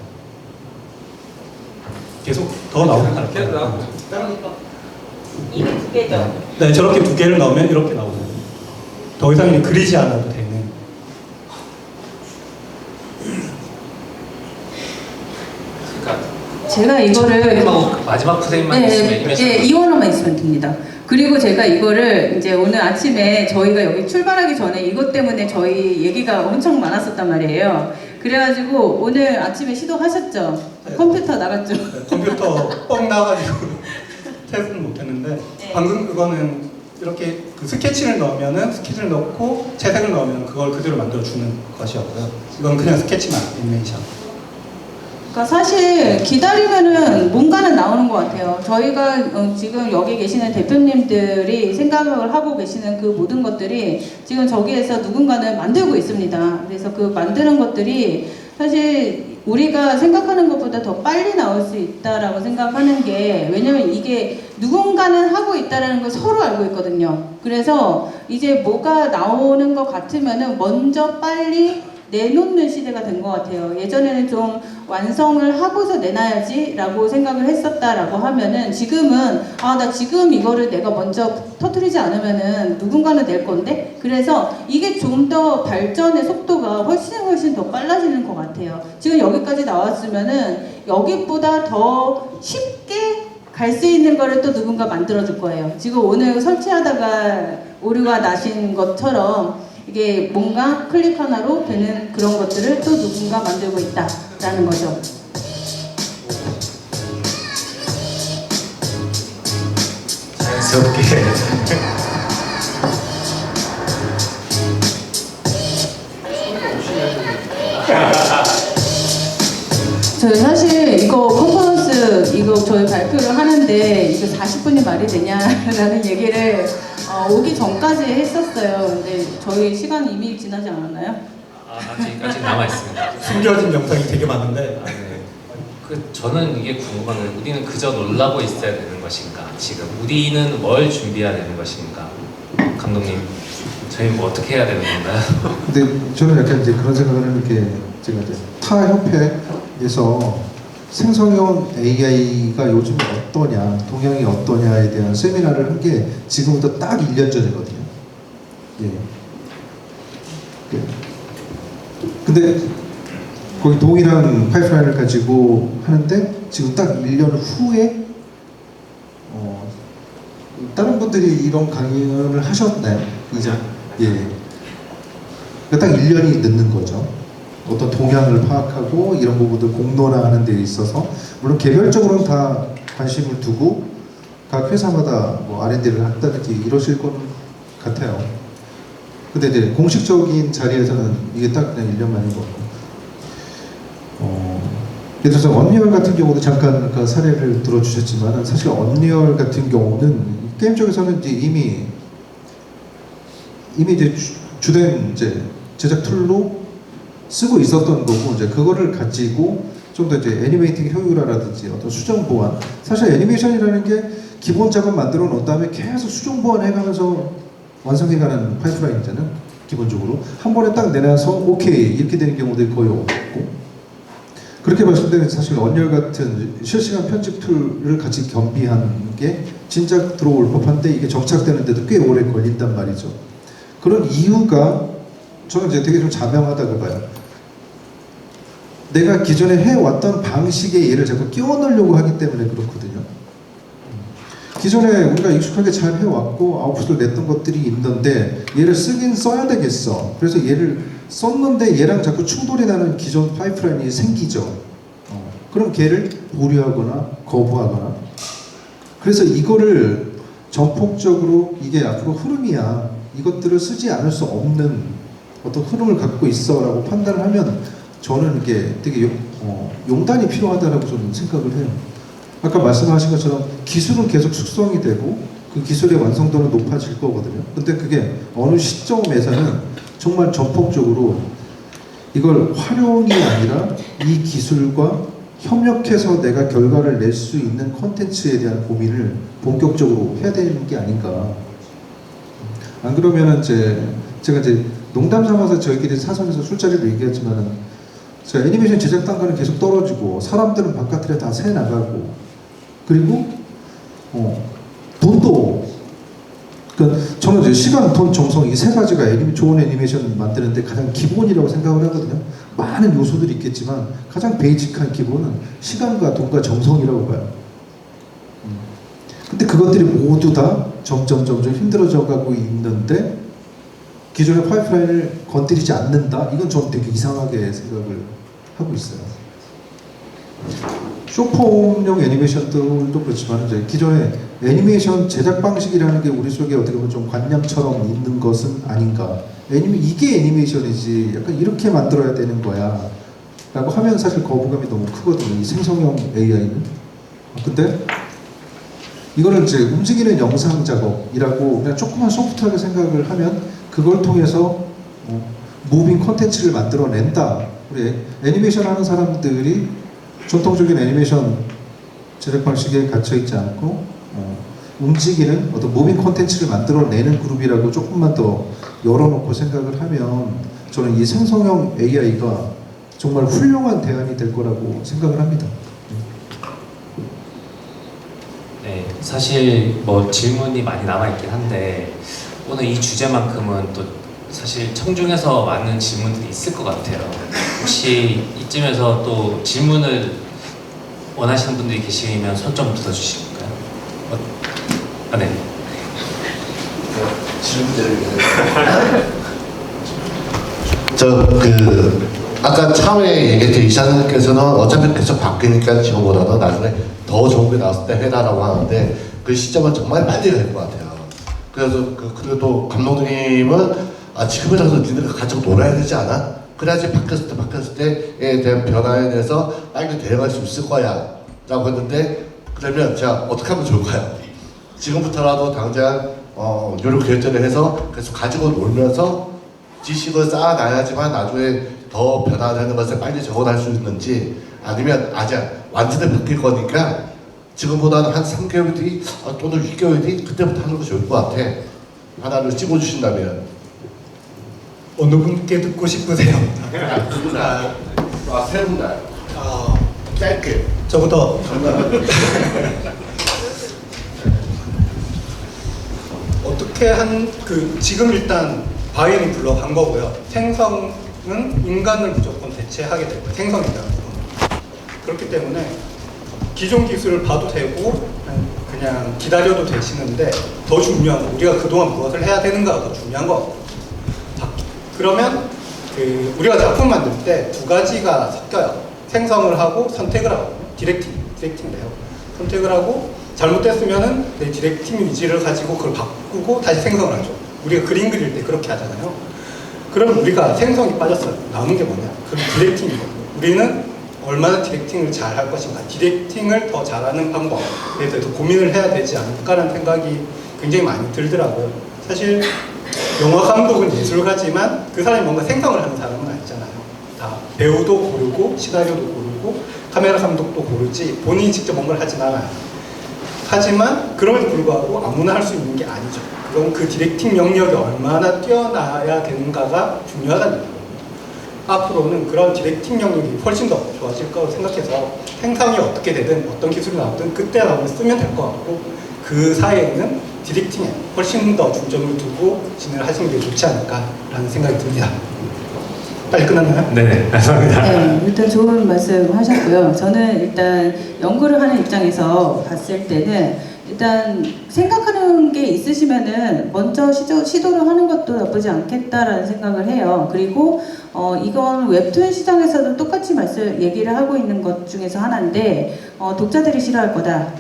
Speaker 2: 계속 더 나오고
Speaker 3: 이게 두 개죠?
Speaker 2: 네, 저렇게 두 개를 넣으면 이렇게 나오고 더 이상 이제 그리지 않아도 되는.
Speaker 3: 제가 이거를
Speaker 1: 프레임하고 마지막 프레임만 있으면 애니메이션.
Speaker 3: 이원화만 있으면 됩니다. 그리고 제가 이거를 이제 오늘 아침에 저희가 여기 출발하기 전에 이것 때문에 저희 얘기가 엄청 많았었단 말이에요. 그래가지고 오늘 아침에 시도하셨죠?
Speaker 2: 네.
Speaker 3: 컴퓨터 나갔죠?
Speaker 2: 컴퓨터 뻥 나가지고 테스트는 못했는데
Speaker 3: 네.
Speaker 2: 방금 그거는 이렇게 그 스케치를 넣으면은 스케치를 넣고 채색을 넣으면 그걸 그대로 만들어 주는 것이었고요. 이건 그냥 스케치만 애니메이션.
Speaker 3: 그러니까 사실 기다리면은 뭔가는 나오는 것 같아요. 저희가 지금 여기 계시는 대표님들이 생각을 하고 계시는 그 모든 것들이 지금 저기에서 누군가는 만들고 있습니다. 그래서 그 만드는 것들이 사실 우리가 생각하는 것보다 더 빨리 나올 수 있다라고 생각하는 게, 왜냐면 이게 누군가는 하고 있다라는 걸 서로 알고 있거든요. 그래서 이제 뭐가 나오는 것 같으면은 먼저 빨리 내놓는 시대가 된 것 같아요. 예전에는 좀 완성을 하고서 내놔야지 라고 생각을 했었다라고 하면은 지금은 나 지금 이거를 내가 먼저 터뜨리지 않으면은 누군가는 낼 건데, 그래서 이게 좀 더 발전의 속도가 훨씬 더 빨라지는 것 같아요. 지금 여기까지 나왔으면은 여기보다 더 쉽게 갈 수 있는 거를 또 누군가 만들어줄 거예요. 지금 오늘 설치하다가 오류가 나신 것처럼 이게 뭔가 클릭 하나로 되는 그런 것들을 또 누군가 만들고 있다라는 거죠.
Speaker 1: 자연스럽게.
Speaker 3: 저희 사실 이거 컨퍼런스 이거 저희 발표를 하는데 이거 40분이 말이 되냐라는 얘기를 오기 전까지 했었어요. 근데 저희 시간 이미 지나지 않았나요?
Speaker 1: 아직 남아 있습니다.
Speaker 2: 숨겨진 영상이 되게 많은데
Speaker 1: 네. 저는 이게 궁금한 게, 우리는 그저 놀라고 있어야 되는 것인가? 지금 우리는 뭘 준비해야 되는 것인가? 감독님, 저희 뭐 어떻게 해야 되는 건가요?
Speaker 4: 근데 저는 약간 이제 그런 생각을 하는 게, 제가 이제 타 협회에서 생성형 AI가 요즘 어떠냐, 동향이 어떠냐에 대한 세미나를 한 게 지금부터 딱 1년 전이거든요. 예. 근데 거기 동일한 파이프라인을 가지고 하는데 지금 딱 1년 후에 다른 분들이 이런 강연을 하셨나요? 이제 예. 그러니까 딱 1년이 늦는 거죠. 어떤 동향을 파악하고 이런 부분들 공론화하는 데 있어서, 물론 개별적으로는 다 관심을 두고 각 회사마다 뭐 R&D를 한다든지 이러실 거는 같아요. 근데 이제 공식적인 자리에서는 이게 딱 그냥 1년 만인 것 같고, 예를 들어서 언리얼 같은 경우도 잠깐 그 사례를 들어주셨지만, 사실 언리얼 같은 경우는 게임 쪽에서는 이제 이미 이제 주된 이제 제작 툴로 쓰고 있었던 거고, 이제 그거를 가지고 좀 더 이제 애니메이팅 효율화라든지 어떤 수정 보완, 사실 애니메이션이라는 게 기본 작업 만들어 놓은 다음에 계속 수정 보완해가면서 완성해가는 파이프라인이잖아요. 기본적으로 한 번에 딱 내놔서 오케이 이렇게 되는 경우들이 거의 없고, 그렇게 봤을 때는 사실 언리얼 같은 실시간 편집 툴을 같이 겸비하는 게 진작 들어올 법한데 이게 정착되는데도 꽤 오래 걸린단 말이죠. 그런 이유가 저는 이제 되게 좀 자명하다고 봐요. 내가 기존에 해왔던 방식의 얘를 자꾸 끼워 넣으려고 하기 때문에 그렇거든요. 기존에 우리가 익숙하게 잘 해왔고 아웃풋을 냈던 것들이 있는데 얘를 쓰긴 써야 되겠어. 그래서 얘를 썼는데 얘랑 자꾸 충돌이 나는 기존 파이프라인이 생기죠. 그럼 걔를 보류하거나 거부하거나. 그래서 이거를 전폭적으로 이게 앞으로 흐름이야, 이것들을 쓰지 않을 수 없는 어떤 흐름을 갖고 있어 라고 판단을 하면 저는 이게 되게 용단이 필요하다고 저는 생각을 해요. 아까 말씀하신 것처럼 기술은 계속 숙성이 되고 그 기술의 완성도는 높아질 거거든요. 근데 그게 어느 시점에서는 정말 전폭적으로 이걸 활용이 아니라 이 기술과 협력해서 내가 결과를 낼 수 있는 콘텐츠에 대한 고민을 본격적으로 해야 되는 게 아닌가. 안 그러면은 제가 이제 농담 삼아서 저희끼리 사석에서 술자리로 얘기했지만은, 자, 애니메이션 제작 단가는 계속 떨어지고 사람들은 바깥에 다 새 나가고, 그리고 돈도, 그러니까 저는 이제 시간, 돈, 정성 이 세 가지가 좋은 애니메이션 만드는데 가장 기본이라고 생각을 하거든요. 많은 요소들이 있겠지만 가장 베이직한 기본은 시간과 돈과 정성이라고 봐요. 근데 그것들이 모두 다 점점 힘들어져 가고 있는데 기존의 파이프라인을 건드리지 않는다? 이건 좀 되게 이상하게 생각을 하고 있어요. 쇼폼용 애니메이션들도 그렇지만 이제 기존의 애니메이션 제작 방식이라는 게 우리 속에 어떻게 보면 좀 관념처럼 있는 것은 아닌가. 이게 애니메이션이지 약간 이렇게 만들어야 되는 거야 라고 하면 사실 거부감이 너무 크거든요. 이 생성형 AI는. 근데 이거는 이제 움직이는 영상 작업이라고 그냥 조그만 소프트하게 생각을 하면 그걸 통해서 무빙 콘텐츠를 만들어낸다. 우리 애니메이션 하는 사람들이 전통적인 애니메이션 제작 방식에 갇혀있지 않고 움직이는 어떤 무빙 콘텐츠를 만들어내는 그룹이라고 조금만 더 열어놓고 생각을 하면 저는 이 생성형 AI가 정말 훌륭한 대안이 될 거라고 생각을 합니다.
Speaker 1: 네, 사실 뭐 질문이 많이 남아있긴 한데 오늘 이 주제만큼은 또 사실 청중에서 많은 질문들이 있을 것 같아요. 혹시 이쯤에서 또 질문을 원하시는 분들이 계시면 손 좀 들어주실까요? 네.
Speaker 6: 아까 처음에 얘기했던 이사님께서는 어차피 계속 바뀌니까 지금보다는 나중에 더 좋은 게 나왔을 때 해달라고 하는데 그 시점은 정말 빨리 갈 것 같아요. 그래서 그래도 감독님은 지금이라도 니네가 가지고 놀아야 되지 않아? 그래야지 바뀌었을 때에 대한 변화에 대해서 빨리 대응할 수 있을 거야 라고 했는데 그러면 제가 어떻게 하면 좋을까요? 지금부터라도 당장 요령 결정을 해서 계속 가지고 놀면서 지식을 쌓아놔야지만 나중에 더 변화되는 것을 빨리 적어낼 수 있는지 아니면 아직 완전히 바뀔 거니까 지금보다는 한 3개월 뒤 또는 6개월 뒤 그때부터 하는 게 좋을 것 같아. 하나를 찍어주신다면
Speaker 2: 어느 분께 듣고 싶으세요?
Speaker 6: 누구나 세 분다 짧게
Speaker 2: 저부터. 어떻게 지금 일단 바이엔이 불러간 거고요. 생성은 인간을 무조건 대체하게 될 거예요. 생성에 대한 부분. 그렇기 때문에 기존 기술을 봐도 되고 그냥 기다려도 되시는데 더 중요한 거, 우리가 그동안 무엇을 해야 되는가가 더 중요한 거 같아요. 그러면 우리가 작품 만들 때 두 가지가 섞여요. 생성을 하고 선택을 하거든요. 디렉팅을 해요. 선택을 하고 잘못됐으면은 내 디렉팅 위지를 가지고 그걸 바꾸고 다시 생성을 하죠. 우리가 그림 그릴 때 그렇게 하잖아요. 그럼 우리가 생성이 빠졌어요. 남은 게 뭐냐? 그럼 디렉팅이거든요. 우리는 얼마나 디렉팅을 잘 할 것인가, 디렉팅을 더 잘하는 방법에 대해서 고민을 해야 되지 않을까라는 생각이 굉장히 많이 들더라고요. 사실 영화 감독은 예술가지만 그 사람이 뭔가 생성을 하는 사람은 아니잖아요. 다 배우도 고르고 시나리오도 고르고 카메라 감독도 고르지 본인이 직접 뭔가를 하진 않아요. 하지만 그럼에도 불구하고 아무나 할 수 있는 게 아니죠. 그럼 그 디렉팅 영역이 얼마나 뛰어나야 되는가가 중요하다는 얘기거든요. 앞으로는 그런 디렉팅 영역이 훨씬 더 좋아질 거라고 생각해서 생성이 어떻게 되든 어떤 기술이 나오든 그때 나오면 쓰면 될 것 같고 그 사이에는 디렉팅에 훨씬 더 중점을 두고 진행을 하시는 게 좋지 않을까라는 생각이 듭니다. 빨리 끝났나요?
Speaker 1: 네, 감사합니다.
Speaker 3: 네, 일단 좋은 말씀 하셨고요. 저는 일단 연구를 하는 입장에서 봤을 때는 일단 생각하는 게 있으시면은 먼저 시도를 하는 것도 나쁘지 않겠다라는 생각을 해요. 그리고 이건 웹툰 시장에서도 똑같이 얘기를 하고 있는 것 중에서 하나인데 독자들이 싫어할 거다.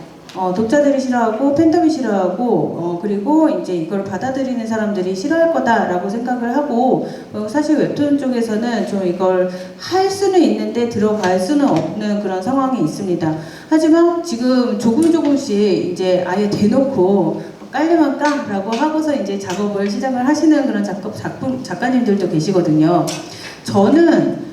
Speaker 3: 독자들이 싫어하고 팬덤이 싫어하고 그리고 이제 이걸 받아들이는 사람들이 싫어할 거다라고 생각을 하고 사실 웹툰 쪽에서는 좀 이걸 할 수는 있는데 들어갈 수는 없는 그런 상황이 있습니다. 하지만 지금 조금씩 이제 아예 대놓고 깔려만 까라고 하고서 이제 작업을 시작을 하시는 그런 작가님들도 계시거든요. 저는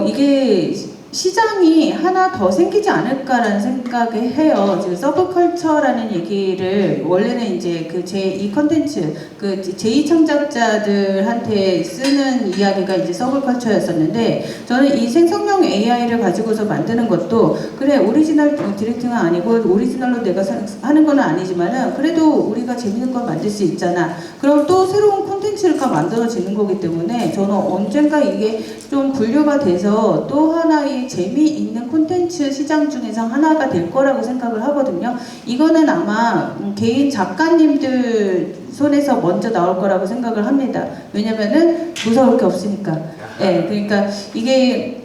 Speaker 3: 이게 시장이 하나 더 생기지 않을까라는 생각을 해요. 지금 서브컬처라는 얘기를 원래는 이제 그 제2 컨텐츠, 그 제2 창작자들한테 쓰는 이야기가 이제 서브컬처였었는데 저는 이 생성형 AI를 가지고서 만드는 것도 그래 오리지널 디렉팅은 아니고 오리지널로 내가 하는 건 아니지만은 그래도 우리가 재밌는 걸 만들 수 있잖아. 그럼 또 새로운 콘텐츠를 콘텐츠가 만들어지는 거기 때문에 저는 언젠가 이게 좀 분류가 돼서 또 하나의 재미있는 콘텐츠 시장 중에서 하나가 될 거라고 생각을 하거든요. 이거는 아마 개인 작가님들 손에서 먼저 나올 거라고 생각을 합니다. 왜냐면은 무서울 게 없으니까. 예, 그러니까 이게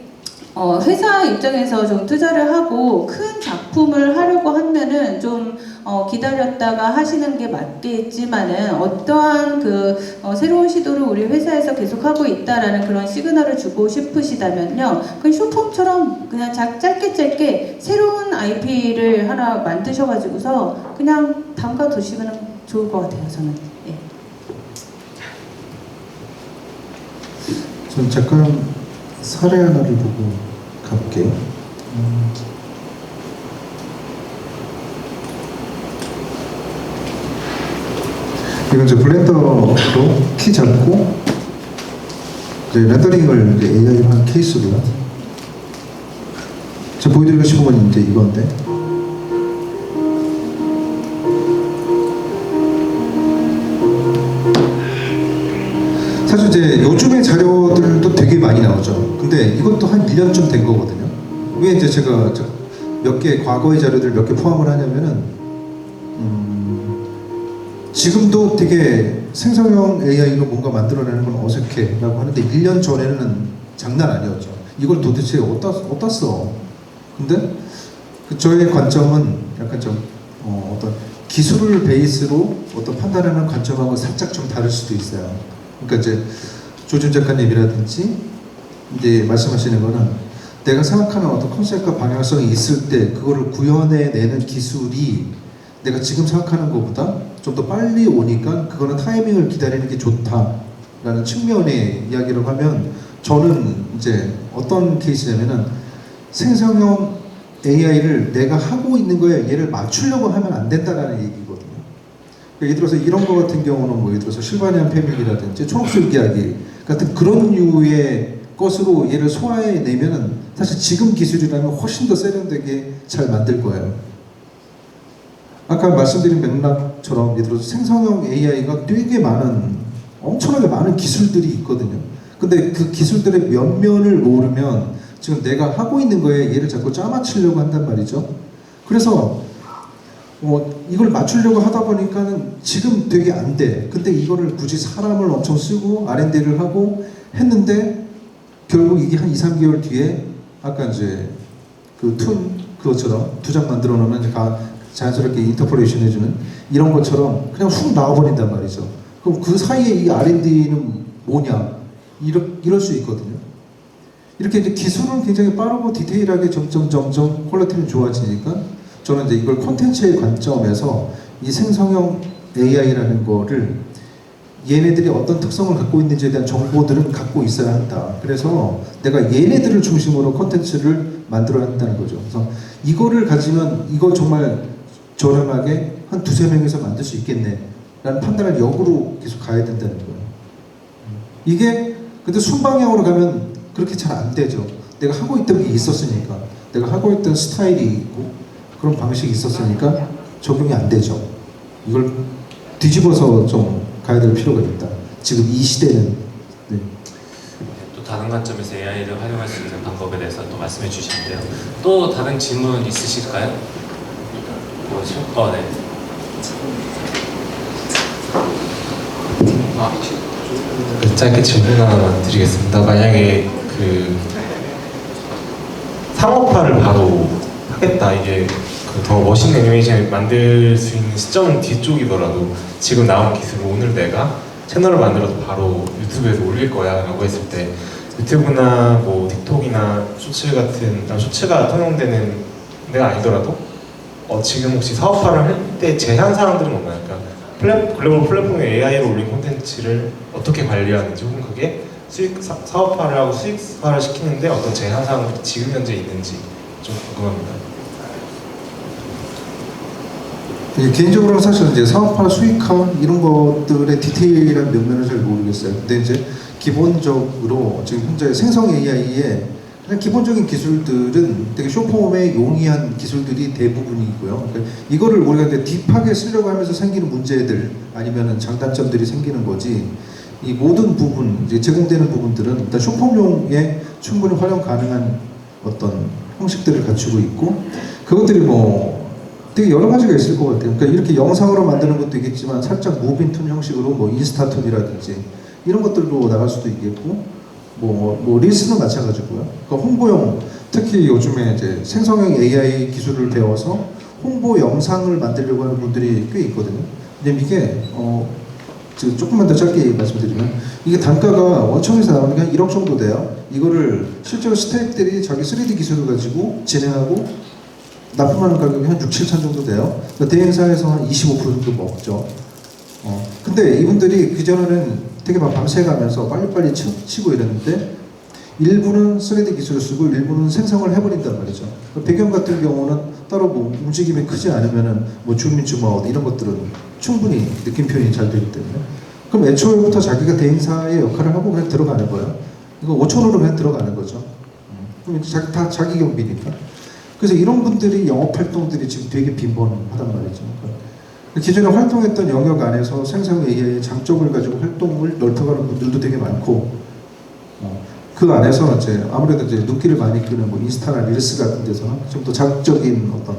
Speaker 3: 회사 입장에서 좀 투자를 하고 큰 작품을 하려고 하면은 좀 기다렸다가 하시는 게 맞겠지만은 어떠한 새로운 시도를 우리 회사에서 계속 하고 있다라는 그런 시그널을 주고 싶으시다면요, 그 쇼폼처럼 그냥 짧게 새로운 IP를 하나 만드셔가지고서 그냥 담가 두시면 좋을 것 같아요, 저는. 예.
Speaker 4: 전 잠깐 사례 하나를 보고 가볼게요. 이건 이제 블렌더로 키 잡고 이제 렌더링을 이제 AI로 한 케이스고요. 제가 보여드리고 싶은 건 이제 이건데, 사실 이제 요즘의 자료들도 되게 많이 나오죠. 근데 이것도 한 1년쯤 된 거거든요. 왜 이제 제가 몇 개 과거의 자료들 몇 개 포함을 하냐면은 지금도 되게 생성형 AI로 뭔가 만들어내는 건 어색해라고 하는데 1년 전에는 장난 아니었죠. 이걸 도대체 어디다 써? 근데 저의 관점은 약간 좀 어떤 기술을 베이스로 어떤 판단하는 관점하고 살짝 좀 다를 수도 있어요. 그러니까 이제 조준 작가님이라든지 이제 말씀하시는 거는 내가 생각하는 어떤 컨셉과 방향성이 있을 때 그거를 구현해내는 기술이 내가 지금 생각하는 것보다 좀 더 빨리 오니까 그거는 타이밍을 기다리는 게 좋다라는 측면의 이야기를 하면, 저는 이제 어떤 케이스냐면은 생성형 AI를 내가 하고 있는 거에 얘를 맞추려고 하면 안 된다라는 얘기거든요. 예를 들어서 이런 거 같은 경우는 뭐 예를 들어서 실바니안 패밀리라든지 초록술 이야기 같은 그런 류의 것으로 얘를 소화해내면은 사실 지금 기술이라면 훨씬 더 세련되게 잘 만들 거예요. 아까 말씀드린 맥락처럼 예를 들어서 생성형 AI가 되게 엄청나게 많은 기술들이 있거든요. 근데 그 기술들의 면면을 모르면 지금 내가 하고 있는 거에 얘를 자꾸 짜맞추려고 한단 말이죠. 그래서 이걸 맞추려고 하다 보니까는 지금 되게 안 돼. 근데 이거를 굳이 사람을 엄청 쓰고 R&D를 하고 했는데 결국 이게 한 2, 3개월 뒤에 아까 이제 그것처럼 두 장 만들어 놓으면 자연스럽게 인터폴레이션 해주는 이런 것처럼 그냥 훅 나와버린단 말이죠. 그럼 그 사이에 이 R&D는 뭐냐? 이럴 수 있거든요. 이렇게 이제 기술은 굉장히 빠르고 디테일하게 점점 퀄리티는 좋아지니까 저는 이제 이걸 콘텐츠의 관점에서 이 생성형 AI라는 거를 얘네들이 어떤 특성을 갖고 있는지에 대한 정보들은 갖고 있어야 한다. 그래서 내가 얘네들을 중심으로 콘텐츠를 만들어야 한다는 거죠. 그래서 이거를 가지면 이거 정말 저렴하게 한 2-3명에서 만들 수 있겠네 라는 판단을 역으로 계속 가야 된다는 거예요. 이게 근데 순방향으로 가면 그렇게 잘 안 되죠. 내가 하고 있던 게 있었으니까, 내가 하고 있던 스타일이 있고 그런 방식이 있었으니까 적용이 안 되죠. 이걸 뒤집어서 좀 가야 될 필요가 있다. 지금 이 시대는. 네.
Speaker 1: 또 다른 관점에서 AI를 활용할 수 있는 방법에 대해서 또 말씀해 주시는데요. 또 다른 질문 있으실까요? 네.
Speaker 7: 짧게 질문 하나 드리겠습니다. 만약에 상업화를 바로 하겠다, 이게 더 멋있는 애니메이션을 만들 수 있는 시점은 뒤쪽이더라도 지금 나온 기술을 오늘 내가 채널을 만들어서 바로 유튜브에서 올릴 거야 라고 했을 때 유튜브나 뭐 틱톡이나 쇼츠 같은, 쇼츠가 통용되는 데가 아니더라도 지금 혹시 사업화를 할 때 제한 사항들은 없나요? 그러니까 글로벌 플랫폼에 AI로 올린 콘텐츠를 어떻게 관리하는지, 혹은 그게 사업화를 하고 수익화를 시키는데 어떤 제한 사항들이 지금 현재 있는지 좀 궁금합니다.
Speaker 4: 개인적으로 사실 이제 사업화, 수익화 이런 것들의 디테일한 면면을 잘 모르겠어요. 근데 이제 기본적으로 지금 현재 생성 AI의 그냥 기본적인 기술들은 되게 숏폼에 용이한 기술들이 대부분이고요. 그러니까 이거를 우리가 이제 딥하게 쓰려고 하면서 생기는 문제들 아니면은 장단점들이 생기는 거지. 이 모든 부분, 이제 제공되는 부분들은 일단 쇼폼용에 충분히 활용 가능한 어떤 형식들을 갖추고 있고, 그것들이 뭐 되게 여러 가지가 있을 것 같아요. 그러니까 이렇게 영상으로 만드는 것도 있겠지만 살짝 무빙툰 형식으로 뭐 인스타툰이라든지 이런 것들로 나갈 수도 있겠고, 뭐 릴스는 마찬가지고요. 그러니까 홍보용, 특히 요즘에 이제 생성형 AI 기술을 배워서 홍보 영상을 만들려고 하는 분들이 꽤 있거든요. 근데 이게 조금만 더 짧게 말씀드리면, 이게 단가가 원청에서 나오는 게 한 1억 정도 돼요. 이거를 실제로 스태프들이 자기 3D 기술을 가지고 진행하고 납품하는 가격이 한 6, 7천 정도 돼요. 그러니까 대행사에서 한 25% 정도 먹죠. 근데 이분들이 그전에는 되게 막 밤새 가면서 빨리빨리 치고 이랬는데, 일부는 3D 기술을 쓰고 일부는 생성을 해버린단 말이죠. 배경 같은 경우는 따로 뭐 움직임이 크지 않으면은 뭐 줌인 줌아웃 이런 것들은 충분히 느낌 표현이 잘 되기 때문에, 그럼 애초부터 자기가 대행사의 역할을 하고 그냥 들어가는 거예요. 이거 5천원으로 그냥 들어가는 거죠. 그럼 다 자기 경비니까. 그래서 이런 분들이 영업 활동들이 지금 되게 빈번하단 말이죠. 기존에 활동했던 영역 안에서 생성 AI의 장점을 가지고 활동을 넓혀가는 분들도 되게 많고, 그 안에서 이제 아무래도 이제 눈길을 많이 끄는 뭐 인스타나 릴스 같은 데서 좀 더 자극적인 어떤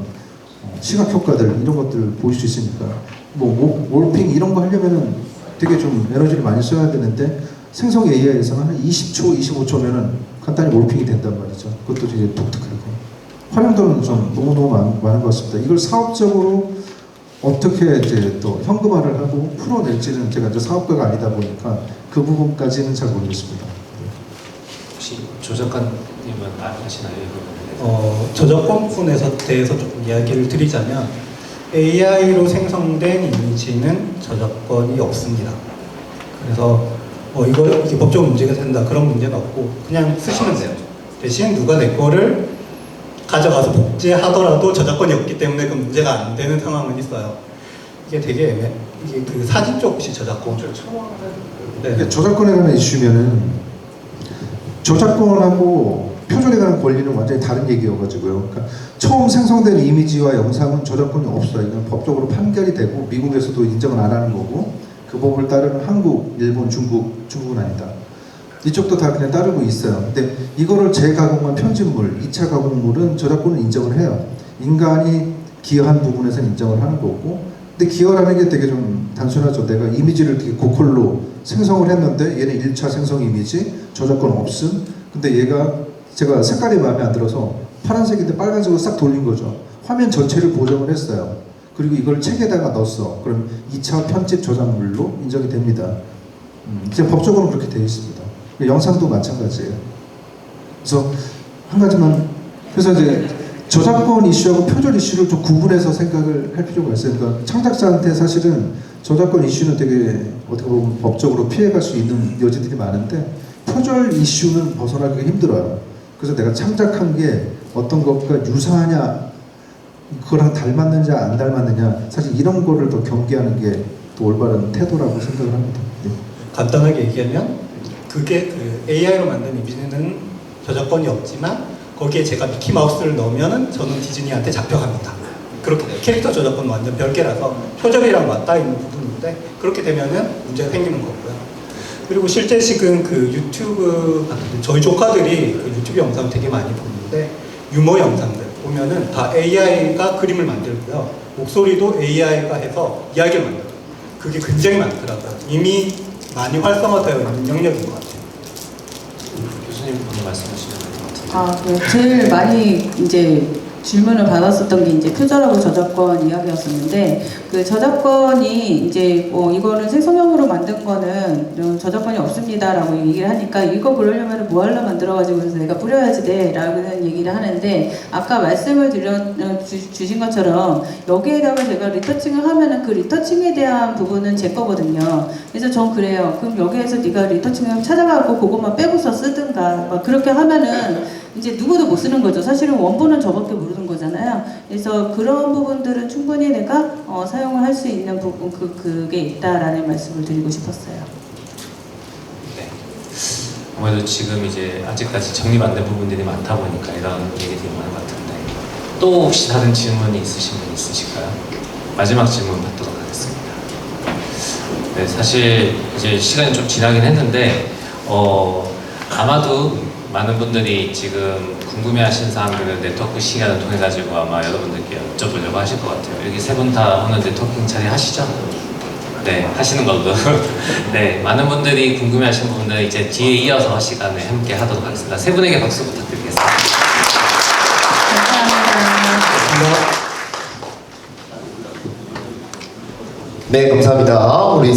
Speaker 4: 시각 효과들 이런 것들을 보일 수 있으니까, 뭐 몰핑 이런 거 하려면은 되게 좀 에너지를 많이 써야 되는데, 생성 AI에서는 한 20초, 25초면은 간단히 몰핑이 된단 말이죠. 그것도 되게 독특하고 활용도는 좀 너무너무 많은 것 같습니다. 이걸 사업적으로 어떻게 이제 또 현금화를 하고 풀어낼지는 제가 이제 사업가가 아니다 보니까 그 부분까지는 잘 모르겠습니다.
Speaker 1: 혹시 조 작가님은 아시나요? 이 부분에
Speaker 2: 저작권 부분에 대해서 조금 이야기를 드리자면, AI로 생성된 이미지는 저작권이 없습니다. 그래서 이게 법적 문제가 된다 그런 문제는 없고 그냥 쓰시면 돼요. 대신 누가 내 거를 가져가서 복제하더라도 저작권이 없기 때문에 그 문제가 안 되는 상황은 있어요. 이게 되게 이게 그 사진 쪽 혹시 저작권? 네.
Speaker 4: 저작권에 관한 이슈면은 저작권하고 표절에 관한 권리는 완전히 다른 얘기여가지고요. 그러니까 처음 생성된 이미지와 영상은 저작권이 없어요. 이건 법적으로 판결이 되고 미국에서도 인정을 안 하는 거고, 그 법을 따르는 한국, 일본, 중국은 아니다. 이쪽도 다 그냥 따르고 있어요. 근데 이거를 재가공한 편집물, 2차 가공물은 저작권을 인정을 해요. 인간이 기여한 부분에서는 인정을 하는 거고, 근데 기여라는 게 되게 좀 단순하죠. 내가 이미지를 되게 고퀄로 생성을 했는데 얘는 1차 생성 이미지, 저작권 없음. 근데 제가 색깔이 마음에 안 들어서 파란색인데 빨간색으로 싹 돌린 거죠. 화면 전체를 보정을 했어요. 그리고 이걸 책에다가 넣었어. 그럼 2차 편집 저작물로 인정이 됩니다. 이제 법적으로 그렇게 되어 있습니다. 영상도 마찬가지예요. 그래서 한 가지만, 그래서 이제 저작권 이슈하고 표절 이슈를 좀 구분해서 생각을 할 필요가 있어요. 그러니까 창작자한테 사실은 저작권 이슈는 되게 어떻게 보면 법적으로 피해갈 수 있는 여지들이 많은데, 표절 이슈는 벗어나기가 힘들어요. 그래서 내가 창작한 게 어떤 것과 유사하냐, 그거랑 닮았느냐 안 닮았느냐, 사실 이런 거를 더 경계하는 게 또 올바른 태도라고 생각을 합니다. 네.
Speaker 2: 간단하게 얘기하면 그게 그 AI로 만든 이미지는 저작권이 없지만 거기에 제가 미키마우스를 넣으면은 저는 디즈니한테 잡혀갑니다. 그렇게 돼요. 캐릭터 저작권은 완전 별개라서 표절이랑 맞닿아 있는 부분인데, 그렇게 되면은 문제가 생기는 거고요. 그리고 실제 지금 그 유튜브 같은, 저희 조카들이 그 유튜브 영상 되게 많이 보는데, 유머 영상들 보면은 다 AI가 그림을 만들고요. 목소리도 AI가 해서 이야기를 만들어요. 그게 굉장히 많더라고요. 이미 많이 활성화되어 있는 영역인 것 같아요.
Speaker 1: 교수님 오늘 말씀하시는 것 같은데.
Speaker 3: 네. 제일 많이 이제 질문을 받았었던 게 이제 표절하고 저작권 이야기였었는데, 그 저작권이 이제 이거는 생성형으로 만든 거는 저작권이 없습니다라고 얘기를 하니까, 이거 그러려면 뭐 하려 만들어가지고 그래서 내가 뿌려야지 돼라는 얘기를 하는데, 아까 말씀을 주신 것처럼 여기에다가 제가 리터칭을 하면은 그 리터칭에 대한 부분은 제 거거든요. 그래서 전 그래요. 그럼 여기에서 네가 리터칭을 찾아가고 그것만 빼고서 쓰든가 막 그렇게 하면은 이제 누구도 못 쓰는 거죠. 사실은 원본은 저밖에 모르는 거잖아요. 그래서 그런 부분들은 충분히 내가 사용을 할 수 있는 부분, 그게 있다라는 말씀을 드리고 싶었어요.
Speaker 1: 네. 아무래도 지금 이제 아직까지 정립 안 된 부분들이 많다 보니까 이런 얘기들이 많은 것 같은데, 또 혹시 다른 질문이 있으신 분 있으실까요? 마지막 질문 받도록 하겠습니다. 네, 사실 이제 시간이 좀 지나긴 했는데 아마도 많은 분들이 지금 궁금해하신 사항들을 네트워크 시간을 통해 가지고 아마 여러분들께 여쭤보려고 하실 것 같아요. 여기 세 분 다 오늘 네트워킹 자리 하시죠? 네, 하시는 걸로. 네, 많은 분들이 궁금해하신 부분들 이제 뒤에 이어서 시간에 함께 하도록 하겠습니다. 세 분에게 박수 부탁드리겠습니다.
Speaker 3: 감사합니다.
Speaker 6: 네, 감사합니다. 우리